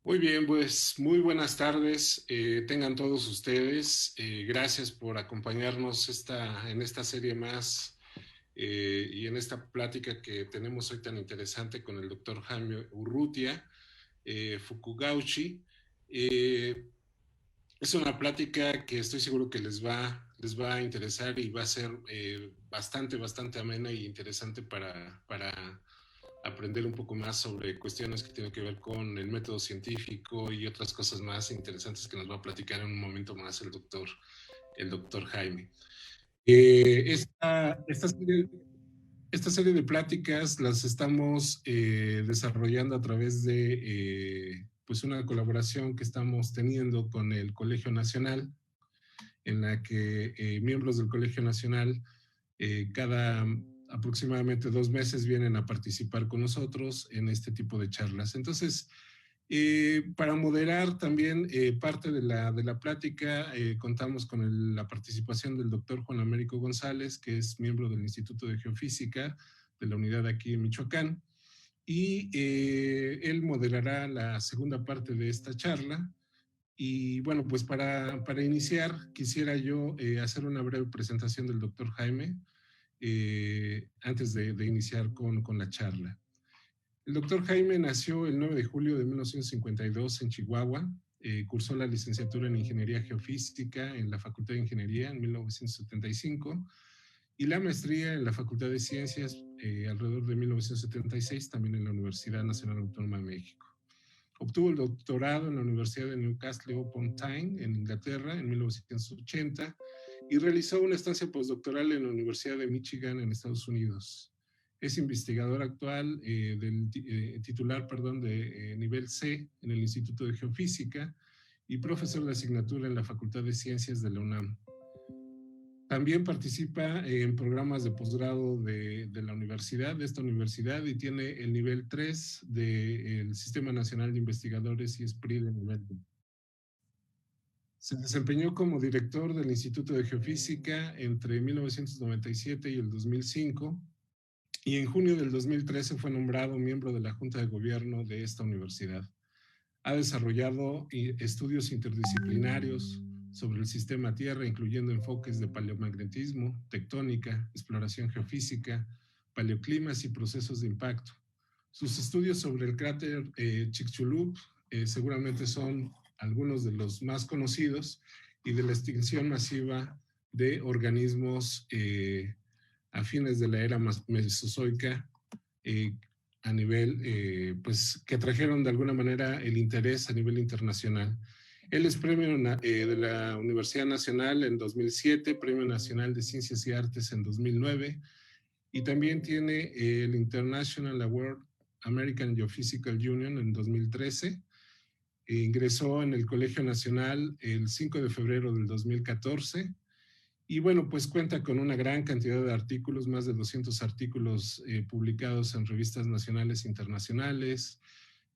Muy bien, pues muy buenas tardes, tengan todos ustedes. Gracias por acompañarnos en esta serie más y en esta plática que tenemos hoy tan interesante con el doctor Jaime Urrutia Fukugauchi. Eh, es una plática que estoy seguro que les va a interesar y va a ser bastante amena y interesante para aprender un poco más sobre cuestiones que tienen que ver con el método científico y otras cosas más interesantes que nos va a platicar en un momento más el doctor Jaime. Esta serie de pláticas las estamos desarrollando a través de pues una colaboración que estamos teniendo con el Colegio Nacional, en la que miembros del Colegio Nacional cada aproximadamente 2 meses vienen a participar con nosotros en este tipo de charlas. Entonces, para moderar también parte de la plática, contamos con la participación del doctor Juan Américo González, que es miembro del Instituto de Geofísica de la unidad aquí en Michoacán, y él moderará la segunda parte de esta charla. Y bueno, pues para iniciar, quisiera yo hacer una breve presentación del doctor Jaime antes de iniciar con la charla. El doctor Jaime nació el 9 de julio de 1952 en Chihuahua. Cursó la licenciatura en Ingeniería Geofísica en la Facultad de Ingeniería en 1975 y la maestría en la Facultad de Ciencias alrededor de 1976, también en la Universidad Nacional Autónoma de México. Obtuvo el doctorado en la Universidad de Newcastle upon Tyne, en Inglaterra, en 1980, y realizó una estancia postdoctoral en la Universidad de Michigan, en Estados Unidos. Es investigador actual titular de nivel C en el Instituto de Geofísica y profesor de asignatura en la Facultad de Ciencias de la UNAM. También participa en programas de posgrado de esta universidad, y tiene el nivel 3 del Sistema Nacional de Investigadores y ESPRI de nivel 2. Se desempeñó como director del Instituto de Geofísica entre 1997 y el 2005, y en junio del 2013 fue nombrado miembro de la Junta de Gobierno de esta universidad. Ha desarrollado estudios interdisciplinarios sobre el sistema Tierra, incluyendo enfoques de paleomagnetismo, tectónica, exploración geofísica, paleoclimas y procesos de impacto. Sus estudios sobre el cráter Chicxulub seguramente son algunos de los más conocidos, y de la extinción masiva de organismos a fines de la era mesozoica, eh, a nivel, pues, que trajeron de alguna manera el interés a nivel internacional. Él es premio de la Universidad Nacional en 2007, Premio Nacional de Ciencias y Artes en 2009, y también tiene el International Award American Geophysical Union en 2013. Ingresó en el Colegio Nacional el 5 de febrero del 2014. Y bueno, pues cuenta con una gran cantidad de artículos, más de 200 artículos publicados en revistas nacionales e internacionales,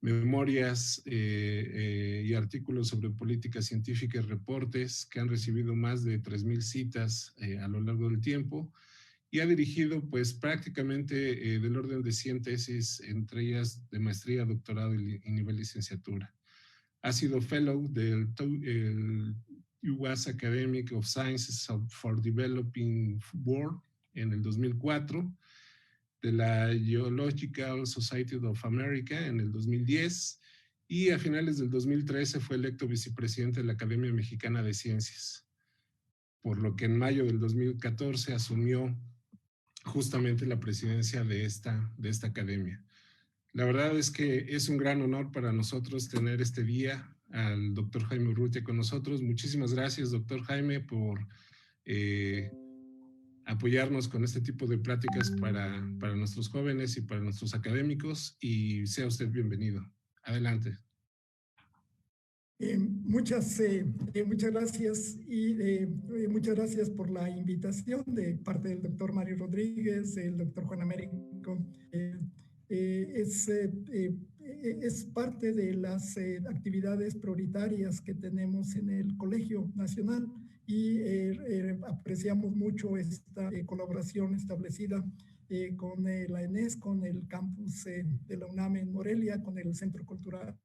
memorias y artículos sobre política científica y reportes que han recibido más de 3,000 citas a lo largo del tiempo, y ha dirigido pues prácticamente del orden de 100 tesis, entre ellas de maestría, doctorado y nivel licenciatura. Ha sido fellow del US Academy of Sciences for Developing World en el 2004, de la Geological Society of America en el 2010, y a finales del 2013 fue electo vicepresidente de la Academia Mexicana de Ciencias, por lo que en mayo del 2014 asumió justamente la presidencia de esta academia. La verdad es que es un gran honor para nosotros tener este día al doctor Jaime Urrutia con nosotros. Muchísimas gracias, doctor Jaime, por apoyarnos con este tipo de pláticas para nuestros jóvenes y para nuestros académicos, y sea usted bienvenido. Adelante. Muchas gracias, y muchas gracias por la invitación de parte del doctor Mario Rodríguez, el doctor Juan Américo. Es parte de las actividades prioritarias que tenemos en el Colegio Nacional, y apreciamos mucho esta colaboración establecida con la ENES, con el campus de la UNAM en Morelia, con el Centro Cultural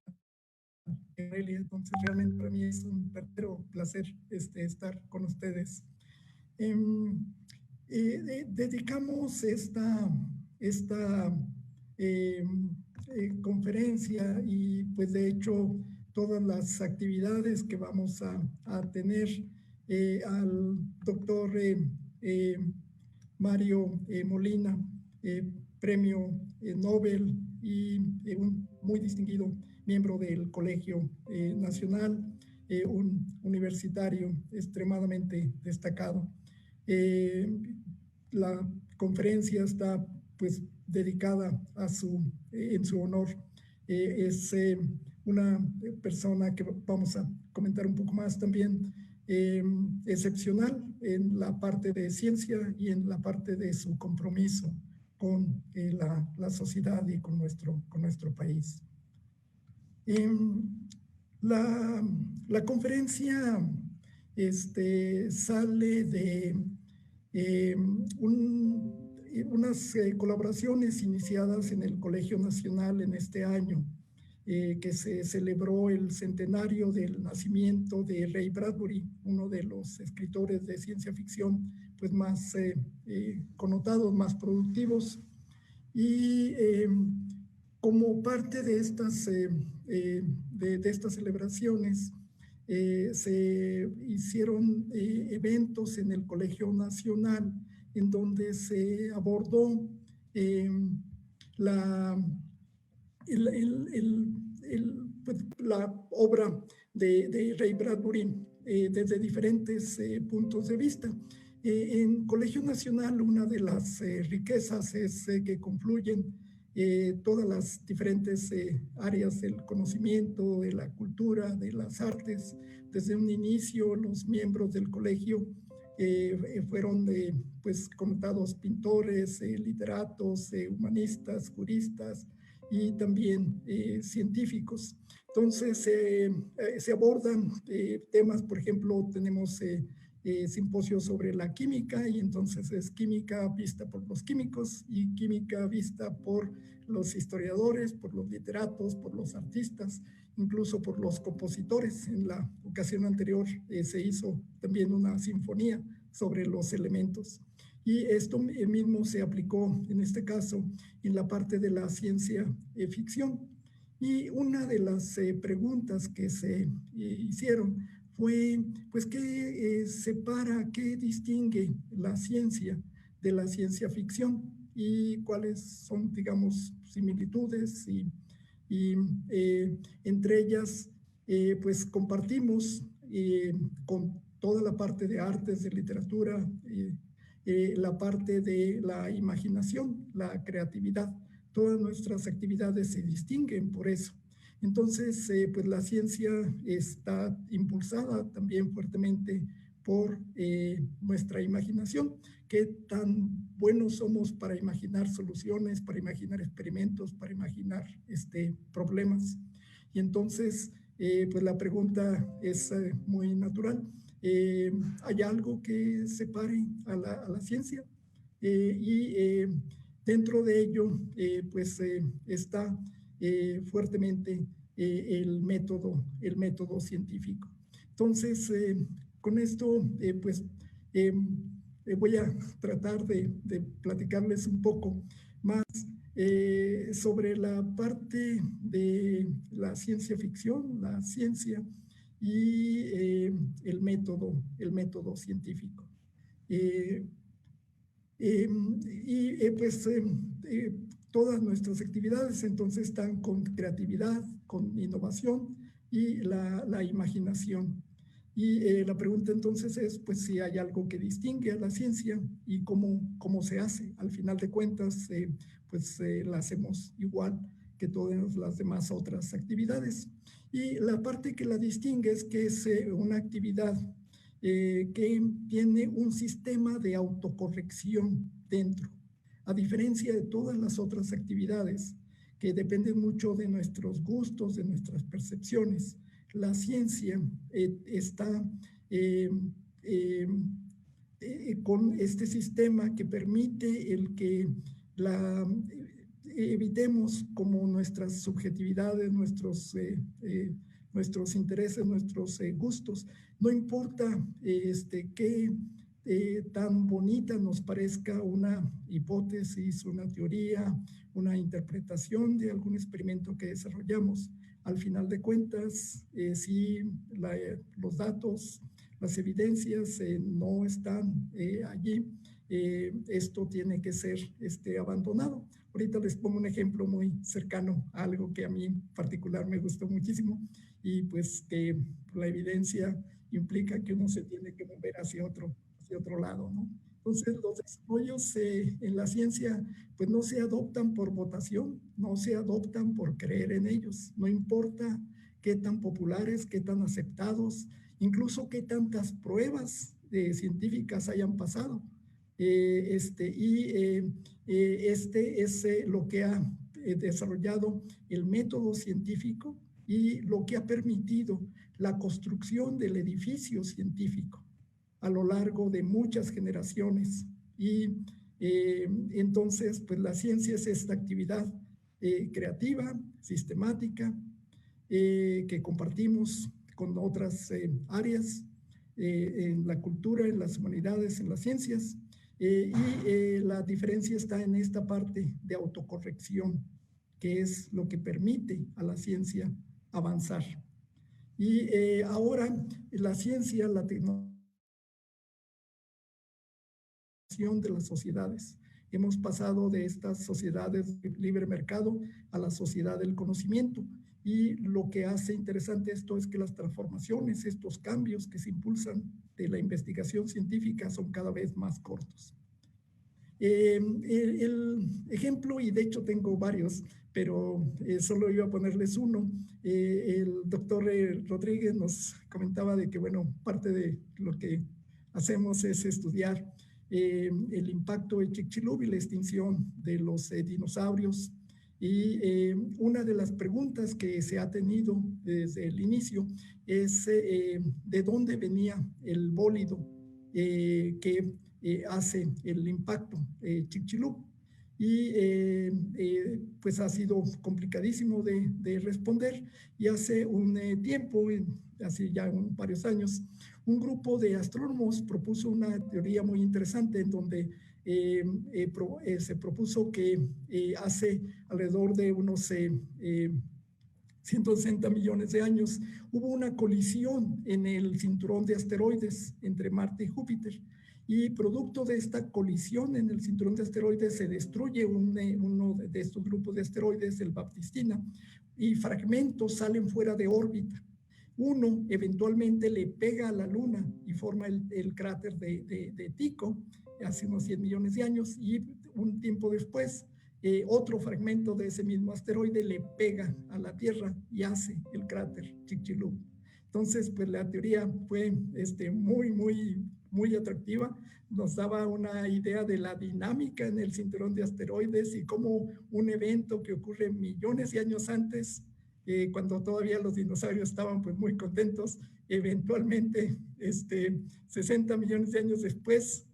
Entonces, realmente para mí es un verdadero placer estar con ustedes. Dedicamos esta conferencia y pues de hecho todas las actividades que vamos a tener al doctor Mario Molina, premio Nobel y un muy distinguido miembro del Colegio Nacional, un universitario extremadamente destacado. La conferencia está pues dedicada en su honor. Es una persona que vamos a comentar un poco más también, excepcional en la parte de ciencia y en la parte de su compromiso con la sociedad y con nuestro país. La conferencia sale de unas colaboraciones iniciadas en el Colegio Nacional en este año, que se celebró el centenario del nacimiento de Ray Bradbury, uno de los escritores de ciencia ficción pues más connotados, más productivos. Y como parte de estas celebraciones, se hicieron eventos en el Colegio Nacional en donde se abordó pues, la obra de Ray Bradbury desde diferentes puntos de vista. En Colegio Nacional, una de las riquezas es que confluyen todas las diferentes áreas del conocimiento, de la cultura, de las artes. Desde un inicio, los miembros del colegio fueron pues connotados pintores, literatos, humanistas, juristas y también científicos. Entonces se abordan temas, por ejemplo, tenemos simposio sobre la química, y entonces es química vista por los químicos y química vista por los historiadores, por los literatos, por los artistas, incluso por los compositores. En la ocasión anterior se hizo también una sinfonía sobre los elementos. Y esto mismo se aplicó en este caso en la parte de la ciencia ficción. Y una de las preguntas que se hicieron fue, pues, ¿qué separa, qué distingue la ciencia de la ciencia ficción? Y cuáles son, digamos, similitudes y entre ellas, pues, compartimos con toda la parte de artes, de literatura, la parte de la imaginación, la creatividad. Todas nuestras actividades se distinguen por eso. Entonces, pues la ciencia está impulsada también fuertemente por nuestra imaginación. Qué tan buenos somos para imaginar soluciones, para imaginar experimentos, para imaginar problemas. Y entonces, pues la pregunta es muy natural. ¿Hay algo que separe a la ciencia? Y dentro de ello, pues está fuertemente el método científico. Entonces, con esto, pues voy a tratar de platicarles un poco más sobre la parte de la ciencia ficción, la ciencia y el método científico. Pues todas nuestras actividades entonces están con creatividad, con innovación y la imaginación. Y la pregunta entonces es, pues, si hay algo que distingue a la ciencia y cómo se hace. Al final de cuentas, pues la hacemos igual que todas las demás otras actividades. Y la parte que la distingue es que es una actividad que tiene un sistema de autocorrección dentro, a diferencia de todas las otras actividades que dependen mucho de nuestros gustos, de nuestras percepciones. La ciencia está con este sistema que permite el que evitemos como nuestras subjetividades, nuestros intereses, nuestros gustos. No importa qué tan bonita nos parezca una hipótesis, una teoría, una interpretación de algún experimento que desarrollamos. Al final de cuentas, si los datos, las evidencias no están allí, esto tiene que ser abandonado. Ahorita les pongo un ejemplo muy cercano a algo que a mí en particular me gustó muchísimo, y pues que la evidencia implica que uno se tiene que mover hacia otro lado, ¿no? Entonces, los desarrollos en la ciencia pues no se adoptan por votación, no se adoptan por creer en ellos, no importa qué tan populares, qué tan aceptados, incluso qué tantas pruebas científicas hayan pasado. Es lo que ha desarrollado el método científico y lo que ha permitido la construcción del edificio científico a lo largo de muchas generaciones. Y entonces, pues la ciencia es esta actividad creativa, sistemática, que compartimos con otras áreas en la cultura, en las humanidades, en las ciencias. La diferencia está en esta parte de autocorrección, que es lo que permite a la ciencia avanzar. Y ahora la ciencia, la tecnología de las sociedades. Hemos pasado de estas sociedades de libre mercado a la sociedad del conocimiento. Y lo que hace interesante esto es que las transformaciones, estos cambios que se impulsan de la investigación científica son cada vez más cortos. El ejemplo, y de hecho tengo varios, pero solo iba a ponerles uno. El doctor Rodríguez nos comentaba de que, bueno, parte de lo que hacemos es estudiar el impacto de Chicxulub y la extinción de los dinosaurios. Y una de las preguntas que se ha tenido desde el inicio es de dónde venía el bólido que hace el impacto Chicxulub. Y pues ha sido complicadísimo de responder. Y hace un tiempo, hace ya varios años, un grupo de astrónomos propuso una teoría muy interesante en donde se propuso que hace alrededor de unos 160 millones de años hubo una colisión en el cinturón de asteroides entre Marte y Júpiter. Y producto de esta colisión en el cinturón de asteroides se destruye uno de estos grupos de asteroides, el Baptistina, y fragmentos salen fuera de órbita. Uno eventualmente le pega a la Luna y forma el cráter de Tycho hace unos 100 millones de años, y un tiempo después otro fragmento de ese mismo asteroide le pega a la Tierra y hace el cráter Chicxulub. Entonces, pues la teoría fue muy atractiva. Nos daba una idea de la dinámica en el cinturón de asteroides y cómo un evento que ocurre millones de años antes, cuando todavía los dinosaurios estaban pues muy contentos, eventualmente 60 millones de años después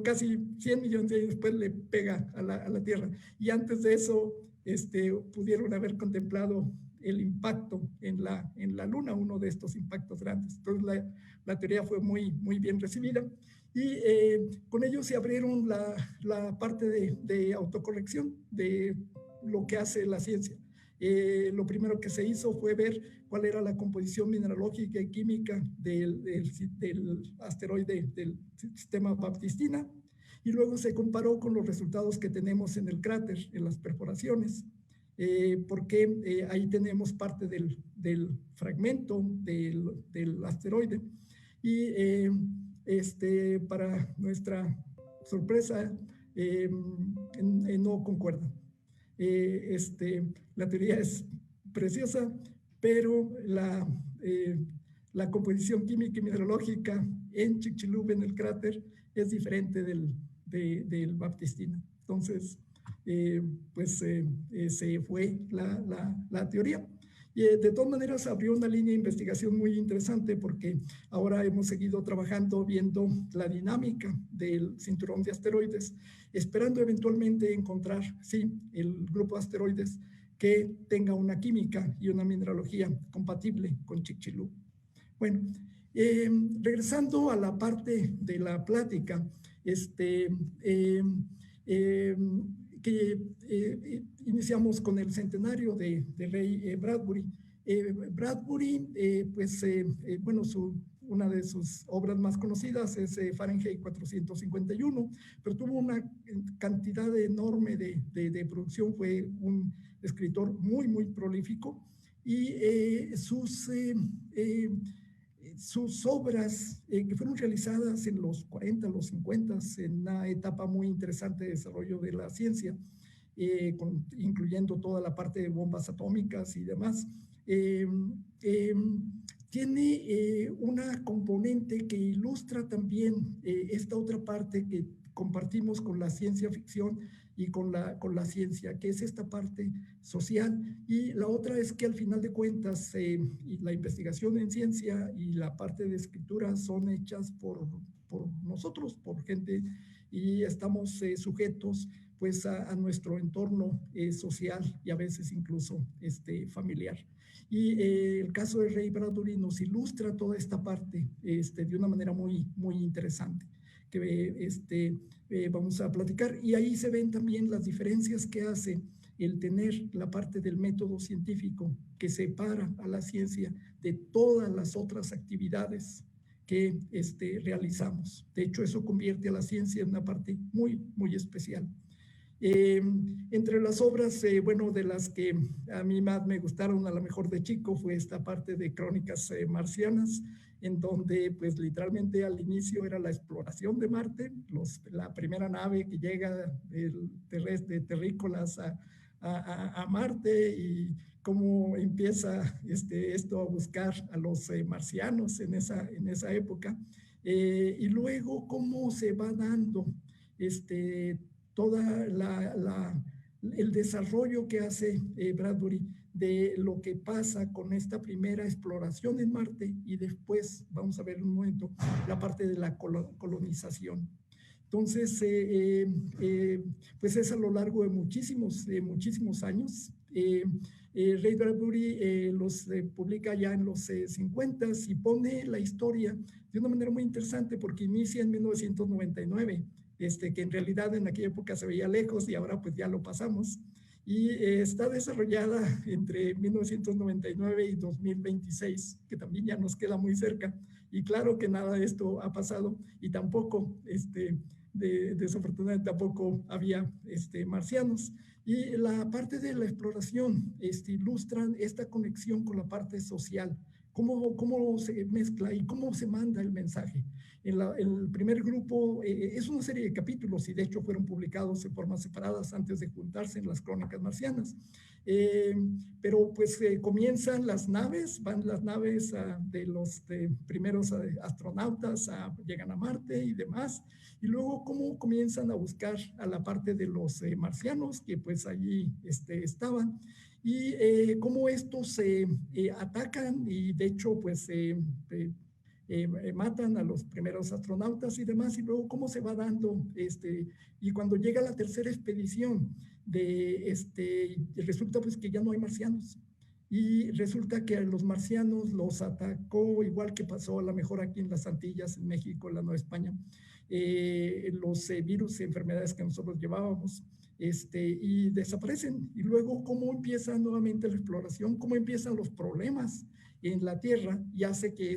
casi 100 millones de años después le pega a la Tierra. Y antes de eso pudieron haber contemplado el impacto en la Luna, uno de estos impactos grandes. Entonces la teoría fue muy bien recibida. Y con ello se abrieron la parte de autocorrección de lo que hace la ciencia. Lo primero que se hizo fue ver cuál era la composición mineralógica y química del asteroide del sistema Baptistina, y luego se comparó con los resultados que tenemos en el cráter, en las perforaciones, porque ahí tenemos parte del fragmento del asteroide. Y para nuestra sorpresa, no concuerda. La teoría es preciosa, pero la composición química y mineralógica en Chicxulub, en el cráter, es diferente del Baptistina. Entonces, se fue la teoría. Y de todas maneras abrió una línea de investigación muy interesante porque ahora hemos seguido trabajando viendo la dinámica del cinturón de asteroides, esperando eventualmente encontrar, sí, el grupo de asteroides que tenga una química y una mineralogía compatible con Chicxulub. Bueno, regresando a la parte de la plática, iniciamos con el centenario de Ray Bradbury. Bradbury, bueno, una de sus obras más conocidas es Fahrenheit 451, pero tuvo una cantidad enorme de producción, fue un escritor muy, muy prolífico, y sus obras que fueron realizadas en los 40, los 50, en una etapa muy interesante de desarrollo de la ciencia, incluyendo toda la parte de bombas atómicas y demás, tiene una componente que ilustra también esta otra parte que compartimos con la ciencia ficción y con la ciencia, que es esta parte social. Y la otra es que al final de cuentas la investigación en ciencia y la parte de escritura son hechas por nosotros, por gente, y estamos sujetos pues a nuestro entorno social y a veces incluso familiar. Y el caso de Ray Bradbury nos ilustra toda esta parte de una manera muy, muy interesante que vamos a platicar. Y ahí se ven también las diferencias que hace el tener la parte del método científico que separa a la ciencia de todas las otras actividades que realizamos. De hecho, eso convierte a la ciencia en una parte muy, muy especial. Entre las obras, bueno, de las que a mí más me gustaron a lo mejor de chico fue esta parte de Crónicas Marcianas, en donde pues literalmente al inicio era la exploración de Marte, la primera nave que llega de terrícolas a Marte, y cómo empieza esto a buscar a los marcianos en esa época, y luego cómo se va dando toda el desarrollo que hace Bradbury de lo que pasa con esta primera exploración en Marte, y después, vamos a ver en un momento, la parte de la colonización. Entonces, pues es a lo largo de muchísimos años. Ray Bradbury los publica ya en los 50s y pone la historia de una manera muy interesante porque inicia en 1999. Que en realidad en aquella época se veía lejos y ahora pues ya lo pasamos, y está desarrollada entre 1999 y 2026, que también ya nos queda muy cerca, y claro que nada de esto ha pasado, y tampoco, desafortunadamente tampoco había marcianos. Y la parte de la exploración ilustran esta conexión con la parte social, cómo se mezcla y cómo se manda el mensaje. El primer grupo es una serie de capítulos y de hecho fueron publicados de formas separadas antes de juntarse en las Crónicas Marcianas. Pero pues comienzan van las naves de los primeros astronautas, llegan a Marte y demás, y luego cómo comienzan a buscar a la parte de los marcianos que pues allí estaban, y cómo estos se atacan y de hecho pues matan a los primeros astronautas y demás, y luego cómo se va dando, y cuando llega la tercera expedición, resulta pues que ya no hay marcianos, y resulta que a los marcianos los atacó, igual que pasó a lo mejor aquí en las Antillas, en México, en la Nueva España, los virus y enfermedades que nosotros llevábamos, y desaparecen. Y luego cómo empieza nuevamente la exploración, cómo empiezan los problemas en la Tierra, y hace que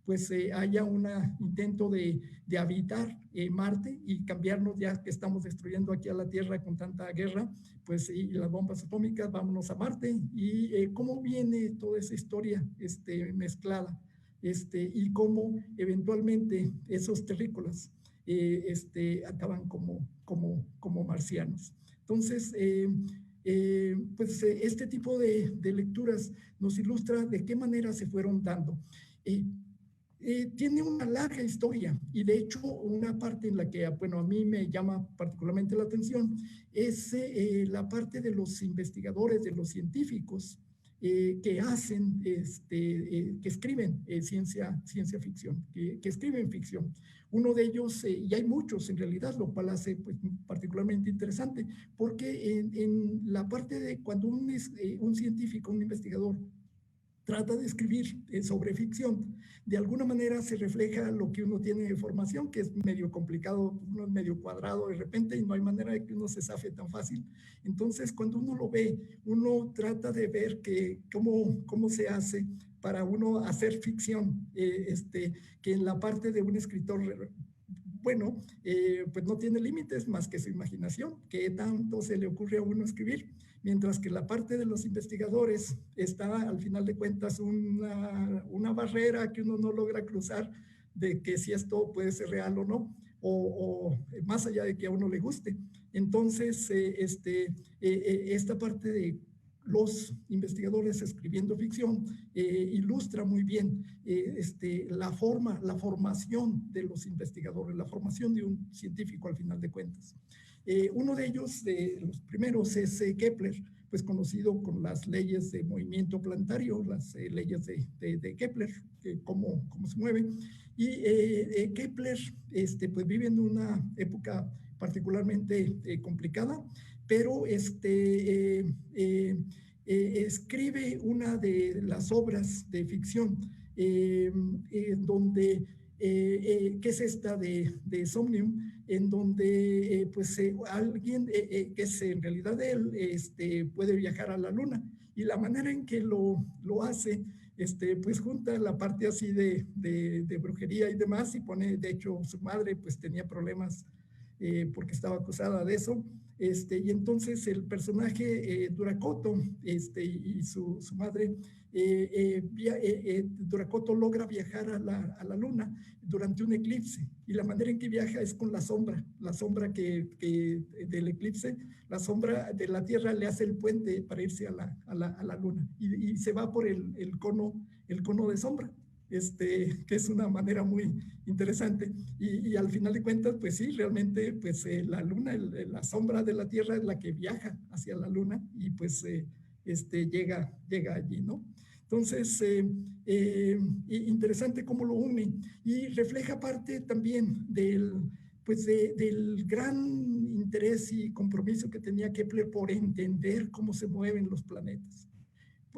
pues haya un intento de habitar Marte y cambiarnos, ya que estamos destruyendo aquí a la Tierra con tanta guerra, pues y las bombas atómicas, vámonos a Marte, y cómo viene toda esa historia mezclada, y cómo eventualmente esos terrícolas acaban como marcianos. Entonces, pues este tipo de lecturas nos ilustra de qué manera se fueron dando. Tiene una larga historia, y de hecho una parte en la que, bueno, a mí me llama particularmente la atención es la parte de los investigadores, de los científicos que hacen, que escriben ciencia ficción, que escriben ficción. Uno de ellos, y hay muchos en realidad, lo cual hace pues, particularmente interesante, porque en la parte de cuando un científico, un investigador, trata de escribir sobre ficción, de alguna manera se refleja lo que uno tiene de formación, que es medio complicado, uno es medio cuadrado de repente y no hay manera de que uno se zafe tan fácil. Entonces, cuando uno lo ve, uno trata de ver cómo se hace para uno hacer ficción, que en la parte de un escritor, bueno, pues no tiene límites más que su imaginación, que tanto se le ocurre a uno escribir, mientras que la parte de los investigadores está, al final de cuentas, una barrera que uno no logra cruzar de que si esto puede ser real o no, o más allá de que a uno le guste. Entonces, esta parte de los investigadores escribiendo ficción ilustra muy bien la formación de los investigadores, la formación de un científico al final de cuentas. Uno de ellos, de los primeros, es Kepler, pues conocido con las leyes de movimiento planetario, las leyes de Kepler, cómo se mueve. Y Kepler pues vive en una época particularmente complicada, pero escribe una de las obras de ficción donde, que es esta de Somnium, en donde pues alguien que es en realidad él puede viajar a la luna, y la manera en que lo hace pues junta la parte así de brujería y demás, y pone, de hecho su madre pues tenía problemas porque estaba acusada de eso, y entonces el personaje Duracoto y su madre, Duracoto logra viajar a la luna durante un eclipse, y la manera en que viaja es con la sombra del eclipse, la sombra de la Tierra le hace el puente para irse a la luna, y se va por el cono de sombra. Que es una manera muy interesante, y al final de cuentas, pues sí, realmente, pues la luna, la sombra de la Tierra es la que viaja hacia la luna, y pues llega allí, ¿no? Entonces, interesante cómo lo une, y refleja parte también del gran interés y compromiso que tenía Kepler por entender cómo se mueven los planetas.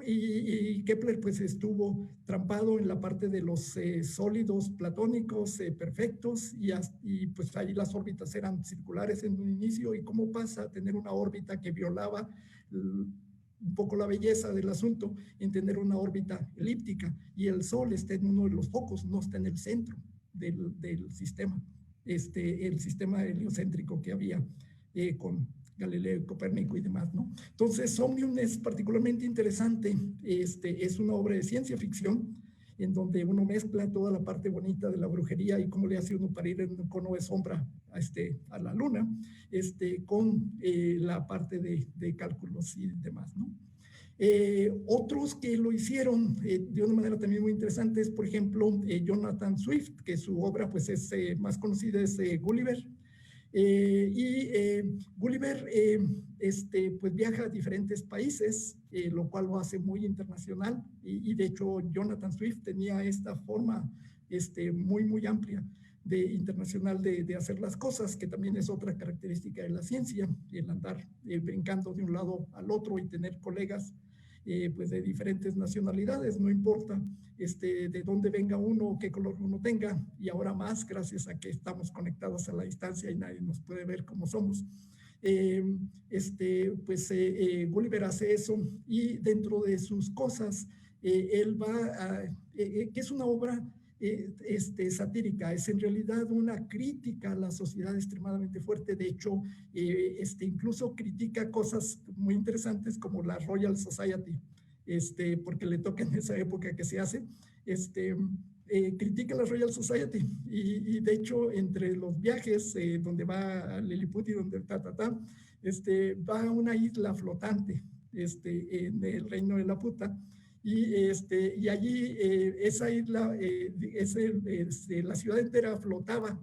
Y Kepler pues estuvo trampado en la parte de los sólidos platónicos perfectos, y pues ahí las órbitas eran circulares en un inicio, y cómo pasa a tener una órbita que violaba un poco la belleza del asunto en tener una órbita elíptica, y el Sol está en uno de los focos, no está en el centro del sistema, el sistema heliocéntrico que había con Galileo, Copérnico y demás, ¿no? Entonces, Omnium es particularmente interesante, es una obra de ciencia ficción en donde uno mezcla toda la parte bonita de la brujería y cómo le hace uno para ir en un cono de sombra a la luna, con la parte de cálculos y demás, ¿no? Otros que lo hicieron de una manera también muy interesante es, por ejemplo, Jonathan Swift, que su obra pues es más conocida, es Gulliver. Gulliver pues viaja a diferentes países, lo cual lo hace muy internacional, y de hecho Jonathan Swift tenía esta forma muy amplia internacional de hacer las cosas, que también es otra característica de la ciencia, el andar brincando de un lado al otro y tener colegas pues de diferentes nacionalidades, no importa de dónde venga uno, qué color uno tenga, y ahora más gracias a que estamos conectados a la distancia y nadie nos puede ver como somos. Gulliver hace eso, y dentro de sus cosas, él va que es una obra satírica, es en realidad una crítica a la sociedad extremadamente fuerte. De hecho, incluso critica cosas muy interesantes como la Royal Society, porque le toca en esa época que se hace, critica la Royal Society, y de hecho entre los viajes donde va a Lilliput y donde va a una isla flotante en el reino de la puta, y allí esa isla, la ciudad entera flotaba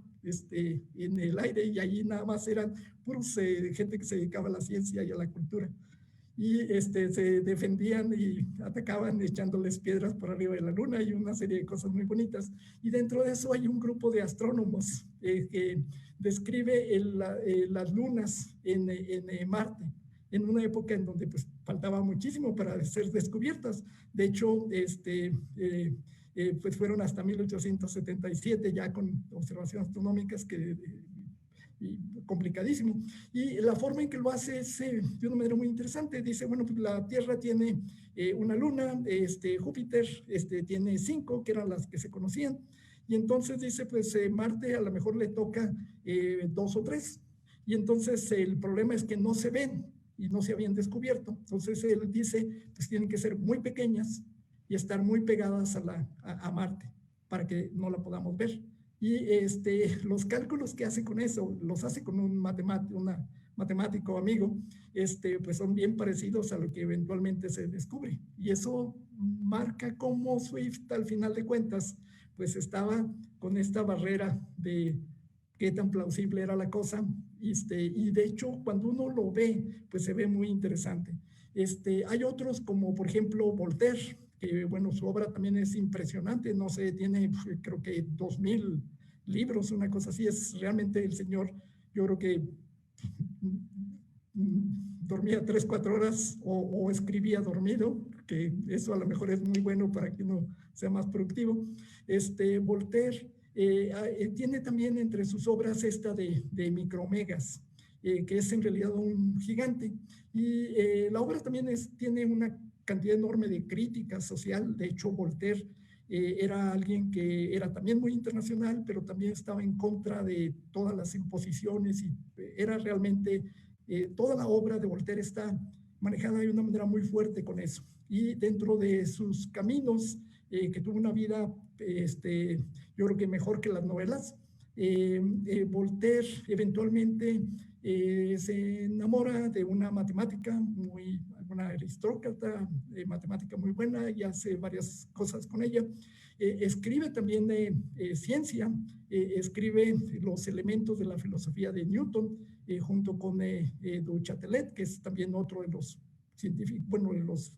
en el aire, y allí nada más eran puros gente que se dedicaba a la ciencia y a la cultura. y se defendían y atacaban echándoles piedras por arriba de la luna y una serie de cosas muy bonitas. Y dentro de eso hay un grupo de astrónomos que describe las lunas en Marte, en una época en donde pues faltaba muchísimo para ser descubiertas. De hecho, pues fueron hasta 1877 ya con observaciones astronómicas que y complicadísimo. Y la forma en que lo hace es de una manera muy interesante. Dice, bueno, pues la Tierra tiene una luna, Júpiter tiene 5, que eran las que se conocían. Y entonces dice, pues Marte a lo mejor le toca 2 o 3. Y entonces el problema es que no se ven y no se habían descubierto. Entonces él dice, pues tienen que ser muy pequeñas y estar muy pegadas a Marte para que no la podamos ver. Y los cálculos que hace con eso, los hace con un matemático amigo, pues son bien parecidos a lo que eventualmente se descubre. Y eso marca cómo Swift, al final de cuentas, pues estaba con esta barrera de qué tan plausible era la cosa. Y de hecho, cuando uno lo ve, pues se ve muy interesante. Hay otros como, por ejemplo, Voltaire, que bueno, su obra también es impresionante, no sé, tiene creo que 2000 libros, una cosa así, es realmente el señor, yo creo que dormía 3, 4 horas o escribía dormido, que eso a lo mejor es muy bueno para que uno sea más productivo. Voltaire tiene también entre sus obras esta de Micromegas, que es en realidad un gigante, y la obra también tiene una cantidad enorme de crítica social. De hecho, Voltaire era alguien que era también muy internacional, pero también estaba en contra de todas las imposiciones y era realmente, toda la obra de Voltaire está manejada de una manera muy fuerte con eso. Y dentro de sus caminos, que tuvo una vida, yo creo que mejor que las novelas, Voltaire eventualmente se enamora de una matemática una aristócrata, matemática muy buena, y hace varias cosas con ella. Escribe también ciencia, escribe los elementos de la filosofía de Newton, junto con Du Châtelet, que es también otro de los científicos, bueno, de los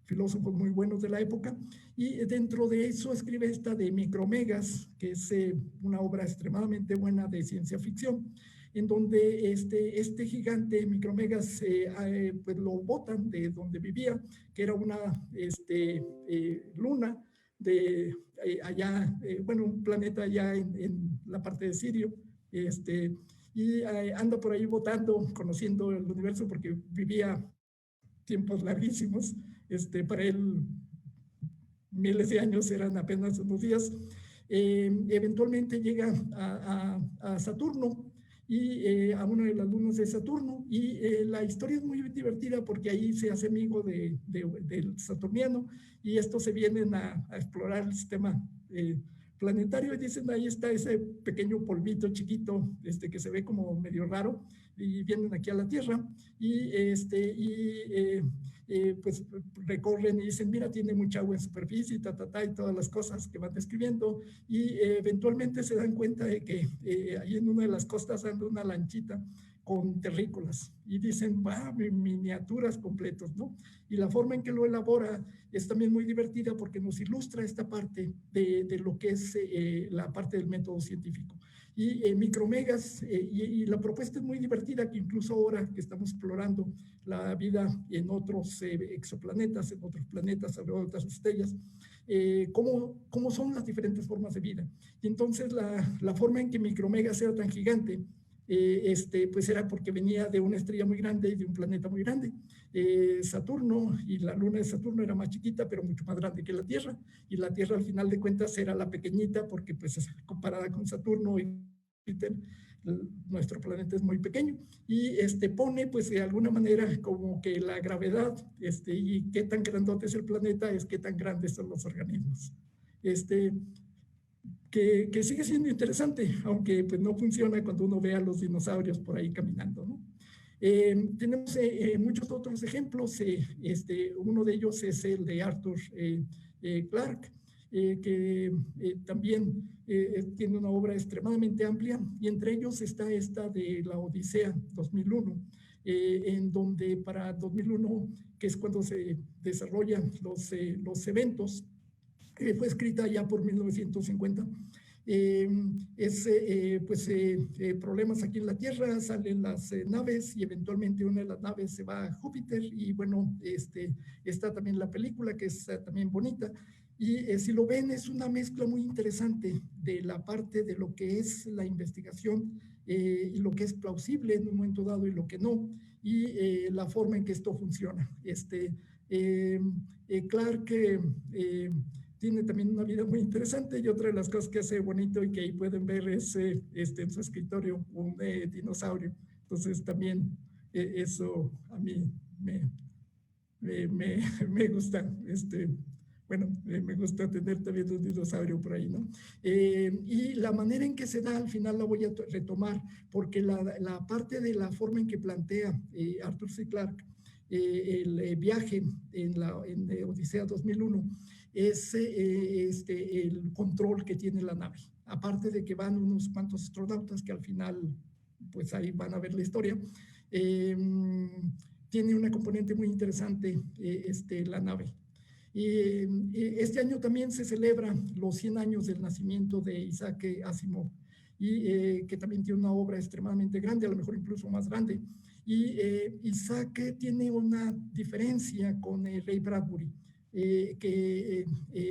filósofos muy buenos de la época, y dentro de eso escribe esta de Micromegas, que es una obra extremadamente buena de ciencia ficción, en donde este gigante Micromegas pues lo botan de donde vivía, que era una luna de allá, bueno, un planeta allá en la parte de Sirio, y anda por ahí botando, conociendo el universo, porque vivía tiempos larguísimos. Para él miles de años eran apenas unos días. Eventualmente llega a Saturno, y a una de las lunas de Saturno, y la historia es muy divertida porque ahí se hace amigo del saturniano, y estos se vienen a explorar el sistema planetario, y dicen, ahí está ese pequeño polvito chiquito que se ve como medio raro, y vienen aquí a la Tierra, y pues recorren y dicen, mira, tiene mucha agua en superficie, y y todas las cosas que van describiendo, y eventualmente se dan cuenta de que ahí en una de las costas anda una lanchita con terrícolas, y dicen, va, miniaturas completos, ¿no? Y la forma en que lo elabora es también muy divertida porque nos ilustra esta parte de lo que es la parte del método científico. Y Micromegas, y la propuesta es muy divertida, que incluso ahora que estamos explorando la vida en otros exoplanetas, en otros planetas, alrededor de otras estrellas, cómo son las diferentes formas de vida. Y entonces la forma en que Micromegas era tan gigante, pues era porque venía de una estrella muy grande y de un planeta muy grande. Saturno, y la luna de Saturno era más chiquita, pero mucho más grande que la Tierra, y la Tierra al final de cuentas era la pequeñita, porque pues comparada con Saturno y Júpiter, nuestro planeta es muy pequeño, y pone pues de alguna manera como que la gravedad, y qué tan grandote es el planeta es qué tan grandes son los organismos. Que sigue siendo interesante, aunque pues no funciona cuando uno ve a los dinosaurios por ahí caminando, ¿no? Tenemos muchos otros ejemplos. Uno de ellos es el de Arthur Clarke, que también tiene una obra extremadamente amplia, y entre ellos está esta de la Odisea 2001, en donde para 2001, que es cuando se desarrollan los eventos, fue escrita ya por 1950. Problemas aquí en la Tierra, salen las naves y eventualmente una de las naves se va a Júpiter y bueno, está también la película que es también bonita y si lo ven es una mezcla muy interesante de la parte de lo que es la investigación y lo que es plausible en un momento dado y lo que no y la forma en que esto funciona. Clark tiene también una vida muy interesante y otra de las cosas que hace bonito y que ahí pueden ver es en su escritorio un dinosaurio. Entonces también eso a mí me gusta. Me gusta tener también un dinosaurio por ahí, ¿no? Y la manera en que se da, al final la voy a retomar, porque la parte de la forma en que plantea Arthur C. Clarke el viaje en Odisea 2001 es el control que tiene la nave. Aparte de que van unos cuantos astronautas que al final, pues ahí van a ver la historia, tiene una componente muy interesante la nave. Este año también se celebran los 100 años del nacimiento de Isaac Asimov, y que también tiene una obra extremadamente grande, a lo mejor incluso más grande. Y Isaac tiene una diferencia con Ray Bradbury, que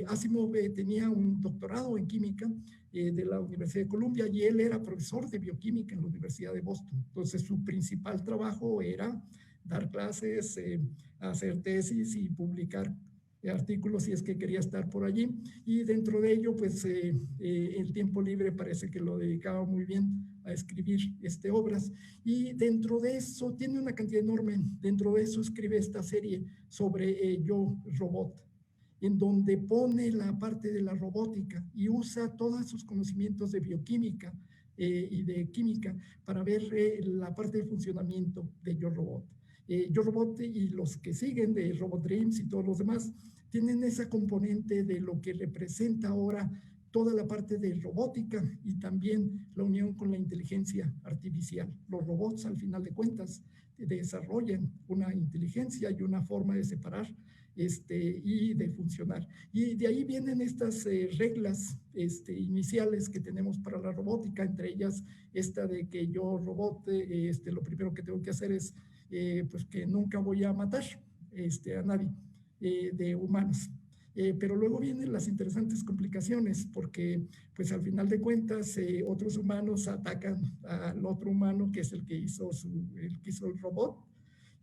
Asimov tenía un doctorado en química de la Universidad de Columbia y él era profesor de bioquímica en la Universidad de Boston. Entonces su principal trabajo era dar clases, hacer tesis y publicar artículos si es que quería estar por allí, y dentro de ello pues el tiempo libre parece que lo dedicaba muy bien a escribir obras, y dentro de eso tiene una cantidad enorme. Dentro de eso escribe esta serie sobre Yo, Robot, en donde pone la parte de la robótica y usa todos sus conocimientos de bioquímica y de química para ver la parte de funcionamiento de Yo, Robot. Yo, Robot y los que siguen de Robot Dreams y todos los demás tienen esa componente de lo que representa ahora toda la parte de robótica y también la unión con la inteligencia artificial. Los robots, al final de cuentas, desarrollan una inteligencia y una forma de separar y de funcionar. Y de ahí vienen estas reglas iniciales que tenemos para la robótica, entre ellas esta de que yo, robot, lo primero que tengo que hacer es pues que nunca voy a matar a nadie de humanos. Pero luego vienen las interesantes complicaciones, porque pues al final de cuentas otros humanos atacan al otro humano que es el que hizo el robot,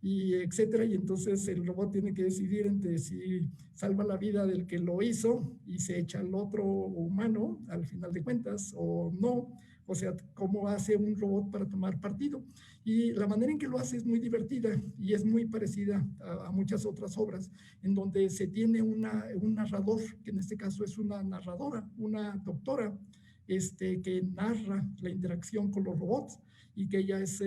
y etcétera, y entonces el robot tiene que decidir entre si salva la vida del que lo hizo y se echa al otro humano al final de cuentas o no. O sea, cómo hace un robot para tomar partido. Y la manera en que lo hace es muy divertida y es muy parecida a muchas otras obras, en donde se tiene un narrador, que en este caso es una narradora, una doctora, que narra la interacción con los robots, y que ella es,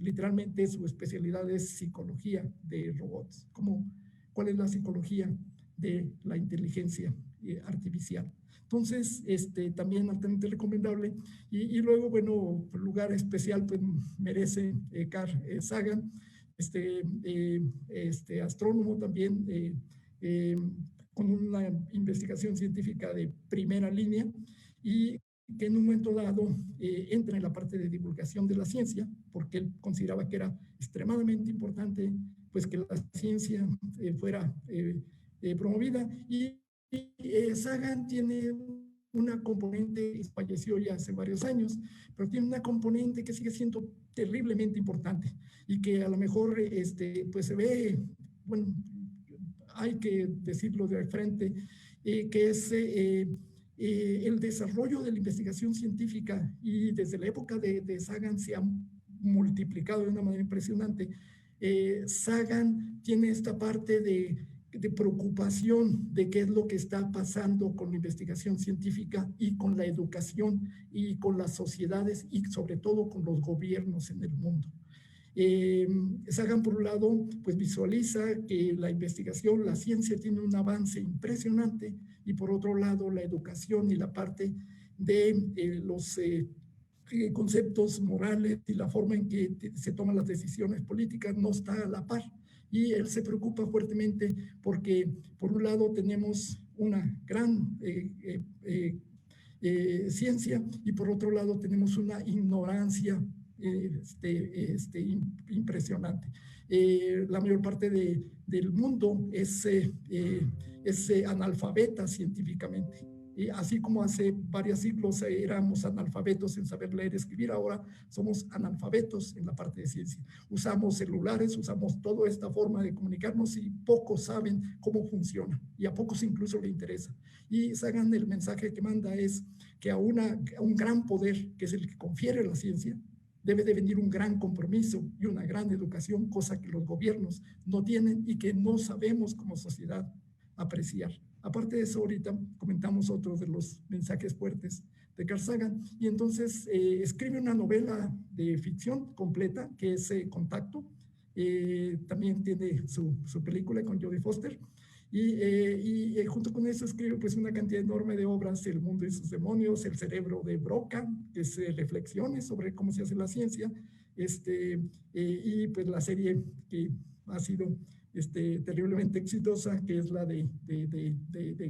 literalmente su especialidad es psicología de robots. ¿Cuál es la psicología de la inteligencia artificial? Entonces, también altamente recomendable. Y luego, bueno, lugar especial, pues merece Carl Sagan, astrónomo también, con una investigación científica de primera línea, y que en un momento dado entra en la parte de divulgación de la ciencia, porque él consideraba que era extremadamente importante pues que la ciencia fuera promovida. Y Sagan tiene una componente, falleció ya hace varios años, pero tiene una componente que sigue siendo terriblemente importante y que a lo mejor pues se ve, bueno, hay que decirlo de frente, que es el desarrollo de la investigación científica, y desde la época de Sagan se ha multiplicado de una manera impresionante. Sagan tiene esta parte de preocupación de qué es lo que está pasando con la investigación científica y con la educación y con las sociedades y sobre todo con los gobiernos en el mundo. Sagan, por un lado, pues visualiza que la investigación, la ciencia tiene un avance impresionante, y por otro lado la educación y la parte de los conceptos morales y la forma en que se toman las decisiones políticas no está a la par. Y él se preocupa fuertemente porque, por un lado, tenemos una gran ciencia y por otro lado tenemos una ignorancia impresionante. La mayor parte del mundo es analfabeta científicamente. Así como hace varios siglos éramos analfabetos en saber leer y escribir, ahora somos analfabetos en la parte de ciencia. Usamos celulares, usamos toda esta forma de comunicarnos y pocos saben cómo funciona y a pocos incluso le interesa. Y Sagan, el mensaje que manda es que a un gran poder, que es el que confiere la ciencia, debe de venir un gran compromiso y una gran educación, cosa que los gobiernos no tienen y que no sabemos como sociedad apreciar. Aparte de eso, ahorita comentamos otro de los mensajes fuertes de Carl Sagan, y entonces escribe una novela de ficción completa, que es Contacto. También tiene su película con Jodie Foster, y junto con eso escribe pues una cantidad enorme de obras: El mundo y sus demonios, El cerebro de Broca, que es reflexiones sobre cómo se hace la ciencia, y pues la serie que ha sido terriblemente exitosa, que es la de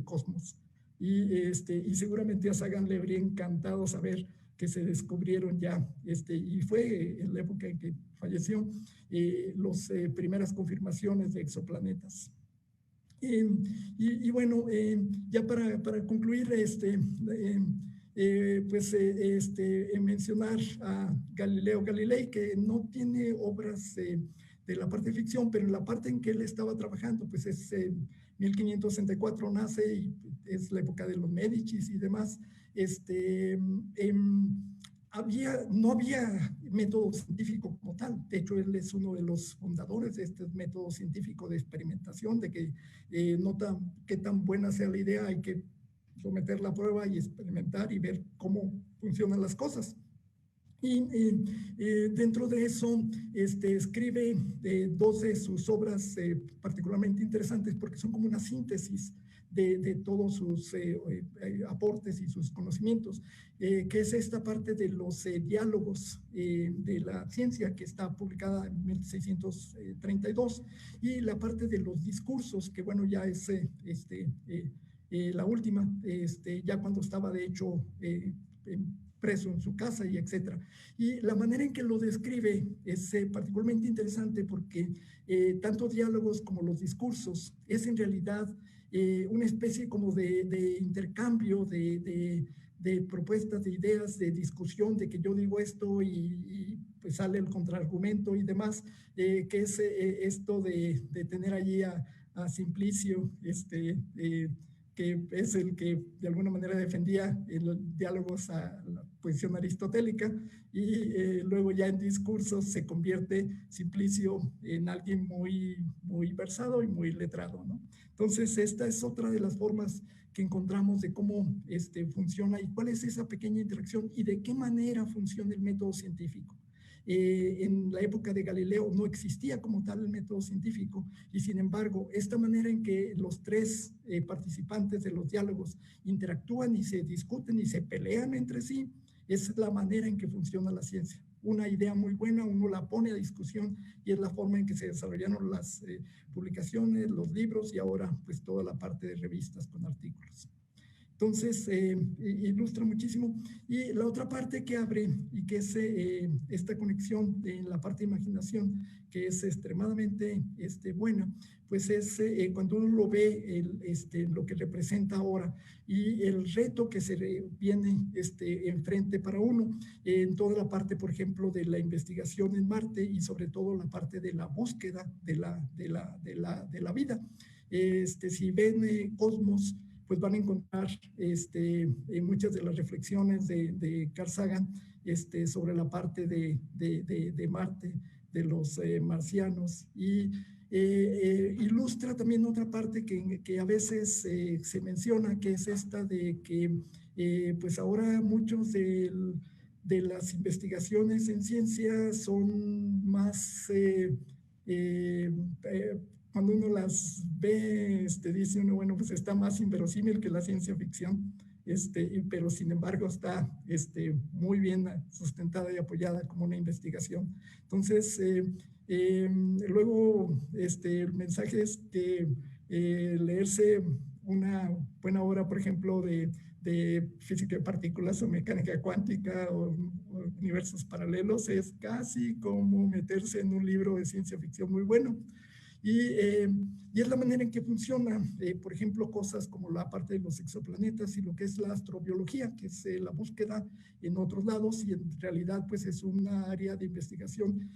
Cosmos. Y seguramente a Sagan le habría encantado saber que se descubrieron ya, y fue en la época en que falleció, las primeras confirmaciones de exoplanetas. Y bueno, ya para concluir, mencionar a Galileo Galilei, que no tiene obras de la parte de ficción, pero en la parte en que él estaba trabajando, pues es 1564 nace y es la época de los Médicis y demás. No había método científico como tal. De hecho, él es uno de los fundadores de este método científico de experimentación, de que qué tan buena sea la idea, hay que someterla a prueba y experimentar y ver cómo funcionan las cosas. Y dentro de eso escribe dos de sus obras particularmente interesantes, porque son como una síntesis de todos sus aportes y sus conocimientos, que es esta parte de los diálogos de la ciencia, que está publicada en 1632, y la parte de los discursos, que bueno, ya es la última, ya cuando estaba de hecho preso en su casa y etcétera. Y la manera en que lo describe es particularmente interesante, porque tanto diálogos como los discursos es en realidad una especie como de intercambio de propuestas, de ideas, de discusión, de que yo digo esto y pues sale el contraargumento y demás, que es esto de tener allí a Simplicio, que es el que de alguna manera defendía los diálogos a la posición aristotélica, y luego ya en discursos se convierte Simplicio en alguien muy versado y muy letrado, ¿no? Entonces, esta es otra de las formas que encontramos de cómo funciona y cuál es esa pequeña interacción y de qué manera funciona el método científico. En la época de Galileo no existía como tal el método científico, y sin embargo, esta manera en que los tres participantes de los diálogos interactúan y se discuten y se pelean entre sí, es la manera en que funciona la ciencia. Una idea muy buena, uno la pone a discusión, y es la forma en que se desarrollaron las publicaciones, los libros, y ahora pues toda la parte de revistas con artículos. Entonces, ilustra muchísimo. Y la otra parte que abre, y que es esta conexión en la parte de imaginación, que es extremadamente buena, pues es cuando uno lo ve, lo que representa ahora y el reto que se viene enfrente para uno, en toda la parte, por ejemplo, de la investigación en Marte, y sobre todo la parte de la búsqueda de la vida. Si ven Cosmos, pues van a encontrar muchas de las reflexiones de Carl Sagan sobre la parte de Marte, de los marcianos, y ilustra también otra parte que a veces se menciona, que es esta de que pues ahora muchos de las investigaciones en ciencia son más cuando uno las ve, dice uno, bueno, pues está más inverosímil que la ciencia ficción. pero sin embargo está muy bien sustentada y apoyada como una investigación. Entonces, luego el mensaje es que leerse una buena obra, por ejemplo, de física de partículas o mecánica cuántica o universos paralelos, es casi como meterse en un libro de ciencia ficción muy bueno. Y es la manera en que funciona, por ejemplo, cosas como la parte de los exoplanetas y lo que es la astrobiología, que es la búsqueda en otros lados, y en realidad pues es una área de investigación